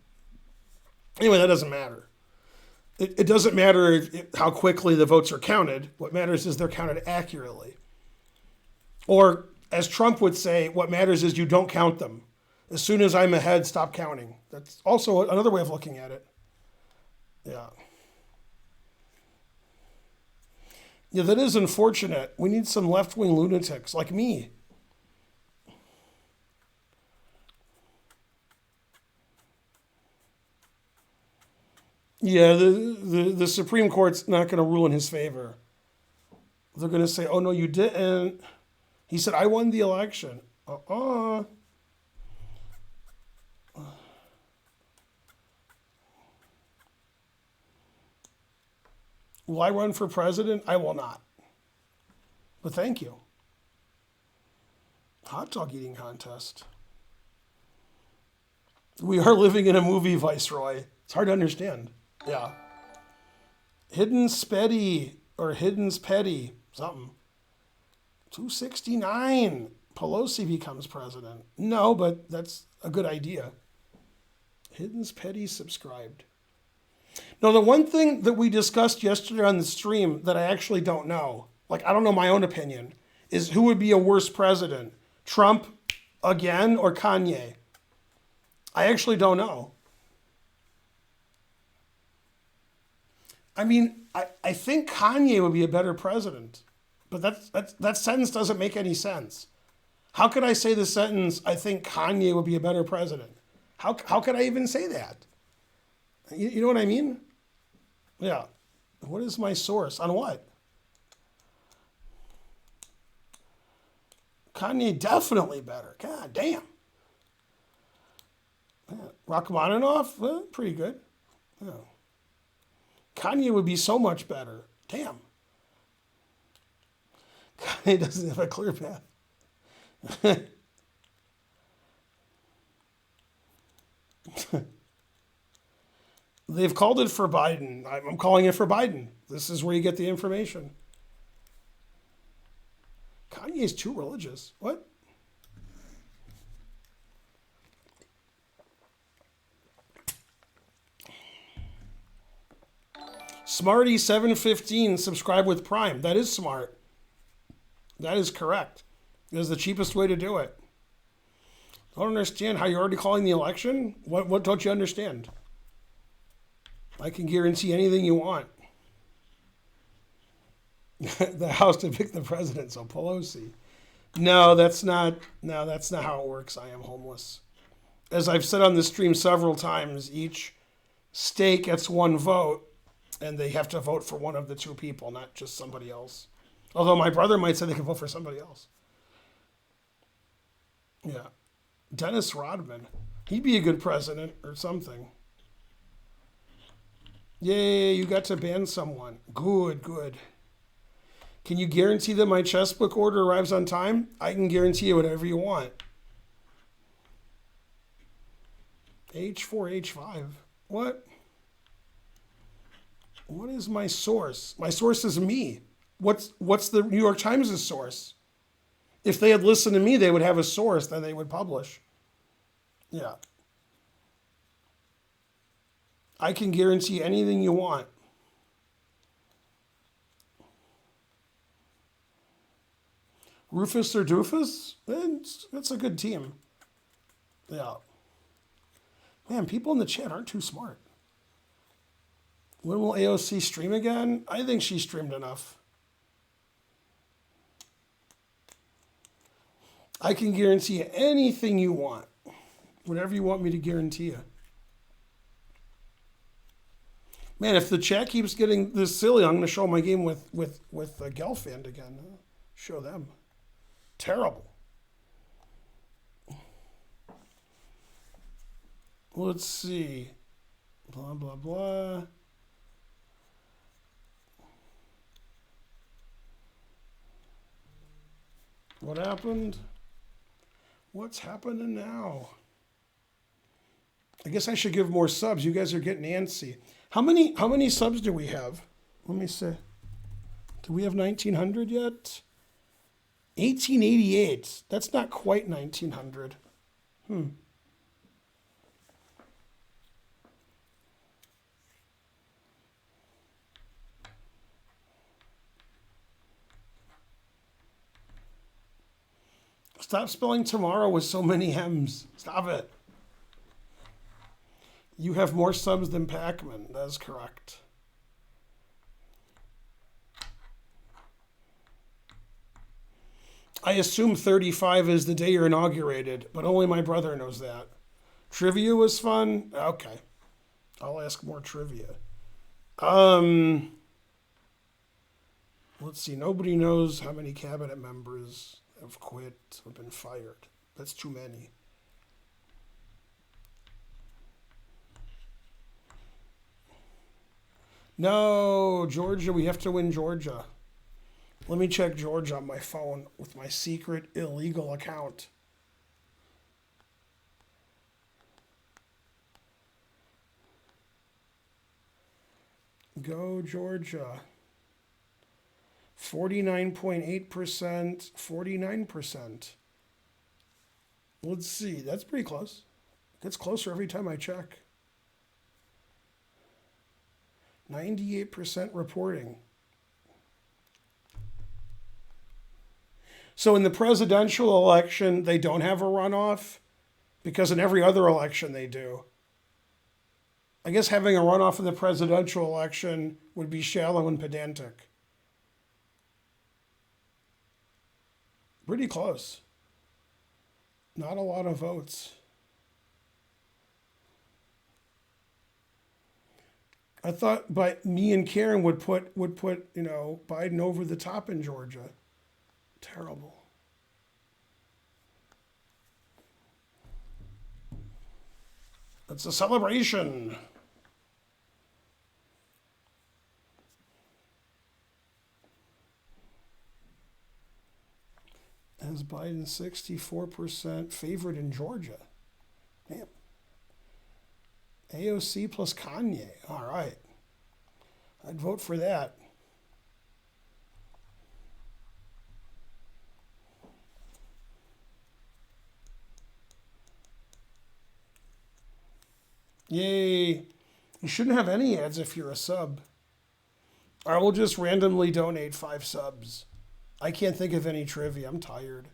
Speaker 1: Anyway, that doesn't matter. It doesn't matter how quickly the votes are counted. What matters is they're counted accurately. Or, as Trump would say, what matters is you don't count them. As soon as I'm ahead, stop counting. That's also another way of looking at it. Yeah. Yeah, that is unfortunate. We need some left-wing lunatics like me. Yeah, the Supreme Court's not going to rule in his favor. They're going to say, "Oh, no, you didn't. He said, I won the election." Will I run for president? I will not. But thank you. Hot dog eating contest. We are living in a movie, Viceroy. It's hard to understand. Yeah. Hidden Spetty or Hidden's Petty, something. 269. Pelosi becomes president. No, but that's a good idea. Hidden's Petty subscribed. Now, the one thing that we discussed yesterday on the stream that I actually don't know, like I don't know my own opinion, is who would be a worse president? Trump again or Kanye? I actually don't know. I mean, I think Kanye would be a better president, but that sentence doesn't make any sense. How could I say the sentence, I think Kanye would be a better president? How could I even say that? You know what I mean? Yeah. What is my source? On what? Kanye definitely better. God damn. Yeah. Rachmaninoff, pretty good. Yeah. Kanye would be so much better. Damn. Kanye doesn't have a clear path. They've called it for Biden. I'm calling it for Biden. This is where you get the information. Kanye's too religious. What? Smarty 715 subscribe with Prime. That is smart. That is correct. That is the cheapest way to do it. I don't understand how you're already calling the election. What don't you understand? I can guarantee anything you want. The House to pick the president, so Pelosi. No, that's not how it works. I am homeless. As I've said on the stream several times, each state gets one vote, and they have to vote for one of the two people, not just somebody else. Although my brother might say they can vote for somebody else. Yeah. Dennis Rodman. He'd be a good president or something. Yay, you got to ban someone. Good, good. Can you guarantee that my chessbook order arrives on time? I can guarantee you whatever you want. H4, H5. What? What is my source? My source is me. What's the New York Times' source? If they had listened to me, they would have a source, then they would publish. Yeah. I can guarantee anything you want. Rufus or Doofus? That's a good team. Yeah. Man, people in the chat aren't too smart. When will AOC stream again? I think she streamed enough. I can guarantee you anything you want. Whatever you want me to guarantee you. Man, if the chat keeps getting this silly, I'm going to show my game with Gelfand again. Show them. Terrible. Let's see. Blah, blah, blah. What happened? What's happening now? I guess I should give more subs. You guys are getting antsy. How many subs do we have? Let me see. Do we have 1,900 yet? 1888. That's not quite 1,900. Stop spelling tomorrow with so many M's. Stop it. You have more subs than Pac-Man. That is correct. I assume 35 is the day you're inaugurated, but only my brother knows that. Trivia was fun? Okay. I'll ask more trivia. Let's see. Nobody knows how many cabinet members have quit or been fired. That's too many. No, Georgia, we have to win Georgia. Let me check Georgia on my phone with my secret illegal account. Go Georgia. 49.8%, 49%. Let's see, that's pretty close. It gets closer every time I check. 98% reporting. So in the presidential election, they don't have a runoff, because in every other election they do. I guess having a runoff in the presidential election would be shallow and pedantic. Pretty close. Not a lot of votes. I thought me and Karen would put Biden over the top in Georgia. Terrible. It's a celebration. As Biden 64% favored in Georgia. Damn. AOC plus Kanye. All right. I'd vote for that. Yay. You shouldn't have any ads if you're a sub. I will just randomly donate 5 subs. I can't think of any trivia. I'm tired.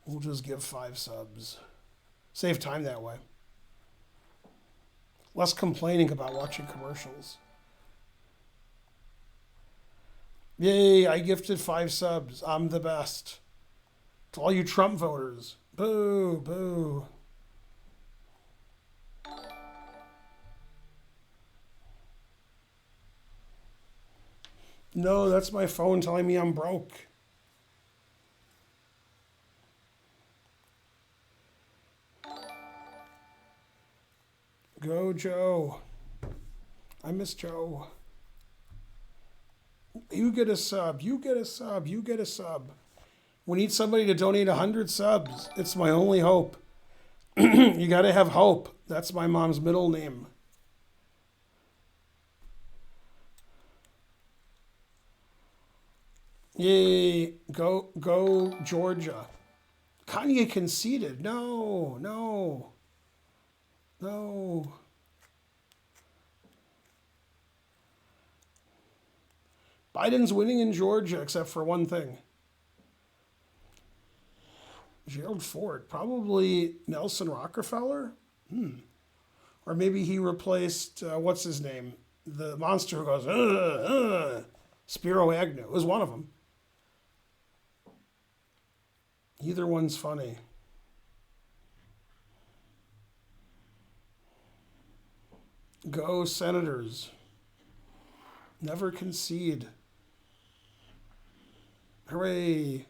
Speaker 1: We'll just give 5 subs. Save time that way. Less complaining about watching commercials. Yay, I gifted 5 subs. I'm the best. To all you Trump voters. Boo, boo. No, that's my phone telling me I'm broke. Go, Joe. I miss Joe. You get a sub. You get a sub. You get a sub. We need somebody to donate 100 subs. It's my only hope. You got to have hope. That's my mom's middle name. Yay. Go, Georgia. Kanye conceded. No, no, no. Biden's winning in Georgia, except for one thing. Gerald Ford. Probably Nelson Rockefeller? Or maybe he replaced, what's his name? The monster who goes, Spiro Agnew. It was one of them. Either one's funny. Go Senators. Never concede. Hooray.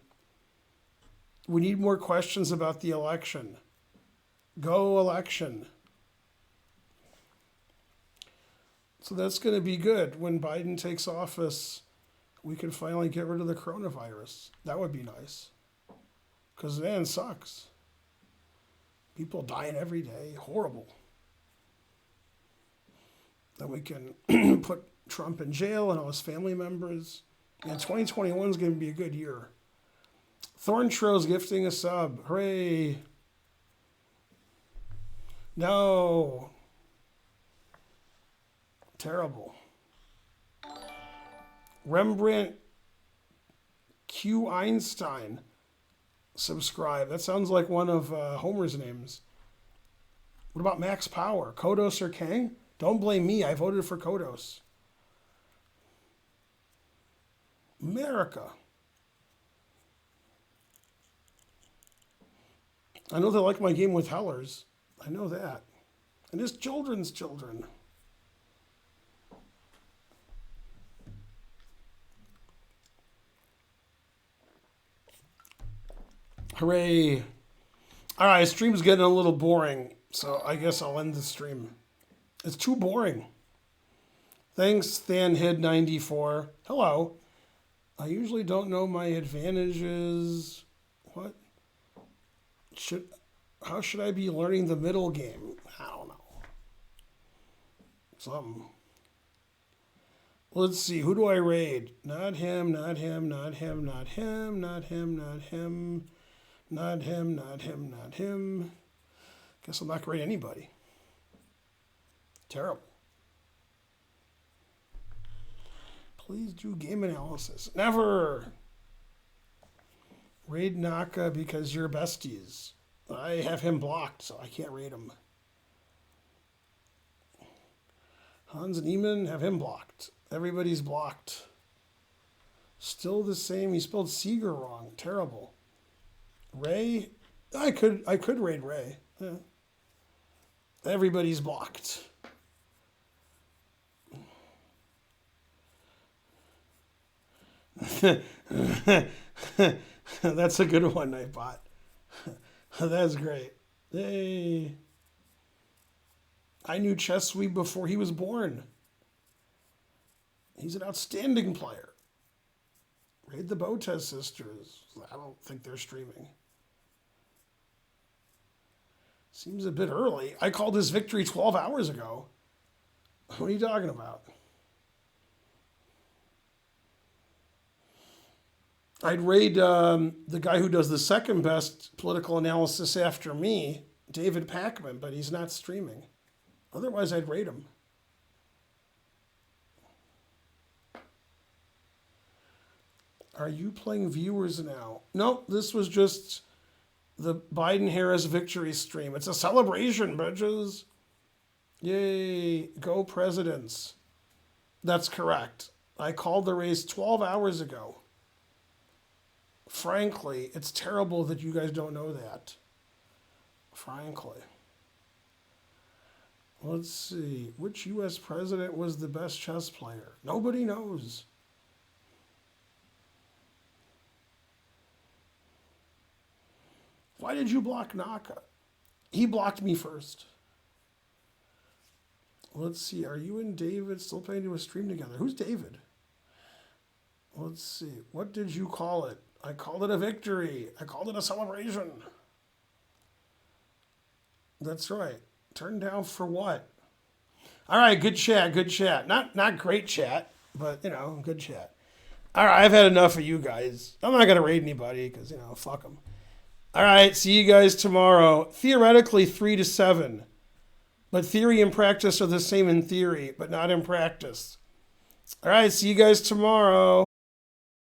Speaker 1: We need more questions about the election. Go election. So that's going to be good. When Biden takes office, we can finally get rid of the coronavirus. That would be nice. Because man, it sucks. People dying every day. Horrible. Then we can put Trump in jail and all his family members. And 2021 is going to be a good year. Thorntrow's gifting a sub. Hooray. No. Terrible. Rembrandt Q. Einstein. Subscribe. That sounds like one of Homer's names. What about Max Power? Kodos or Kang? Don't blame me. I voted for Kodos. America. I know they like my game with Hellers. I know that. And his children's children. Hooray. All right, stream's getting a little boring, so I guess I'll end the stream. It's too boring. Thanks, ThanHid94. Hello. I usually don't know my advantages. What? How should I be learning the middle game? I don't know. Something. Let's see. Who do I raid? Not him, not him, not him, not him, not him, not him, not him, not him, not him. Guess I'm not going to raid anybody. Terrible. Please do game analysis. Never. Raid Naka because you're besties. I have him blocked, so I can't raid him. Hans Niemann, have him blocked. Everybody's blocked. Still the same. He spelled Seeger wrong. Terrible. Ray, I could raid Ray. Yeah. Everybody's blocked. That's a good one, Nightbot. That's great. Hey. I knew Chess Sweep before he was born. He's an outstanding player. Raid the Botez sisters. I don't think they're streaming. Seems a bit early. I called this victory 12 hours ago. What are you talking about? I'd raid the guy who does the second best political analysis after me, David Pakman, but he's not streaming. Otherwise, I'd raid him. Are you playing viewers now? Nope, this was just the Biden-Harris victory stream. It's a celebration, bitches. Yay, go presidents. That's correct. I called the race 12 hours ago. Frankly, it's terrible that you guys don't know that. Frankly. Let's see. Which U.S. president was the best chess player? Nobody knows. Why did you block Naka? He blocked me first. Let's see. Are you and David still planning to do a stream together? Who's David? Let's see. What did you call it? I called it a victory. I called it a celebration. That's right. Turned down for what? All right, good chat, good chat. Not great chat, but, good chat. All right, I've had enough of you guys. I'm not going to raid anybody because, fuck them. All right, see you guys tomorrow. Theoretically, 3 to 7. But theory and practice are the same in theory, but not in practice. All right, see you guys tomorrow.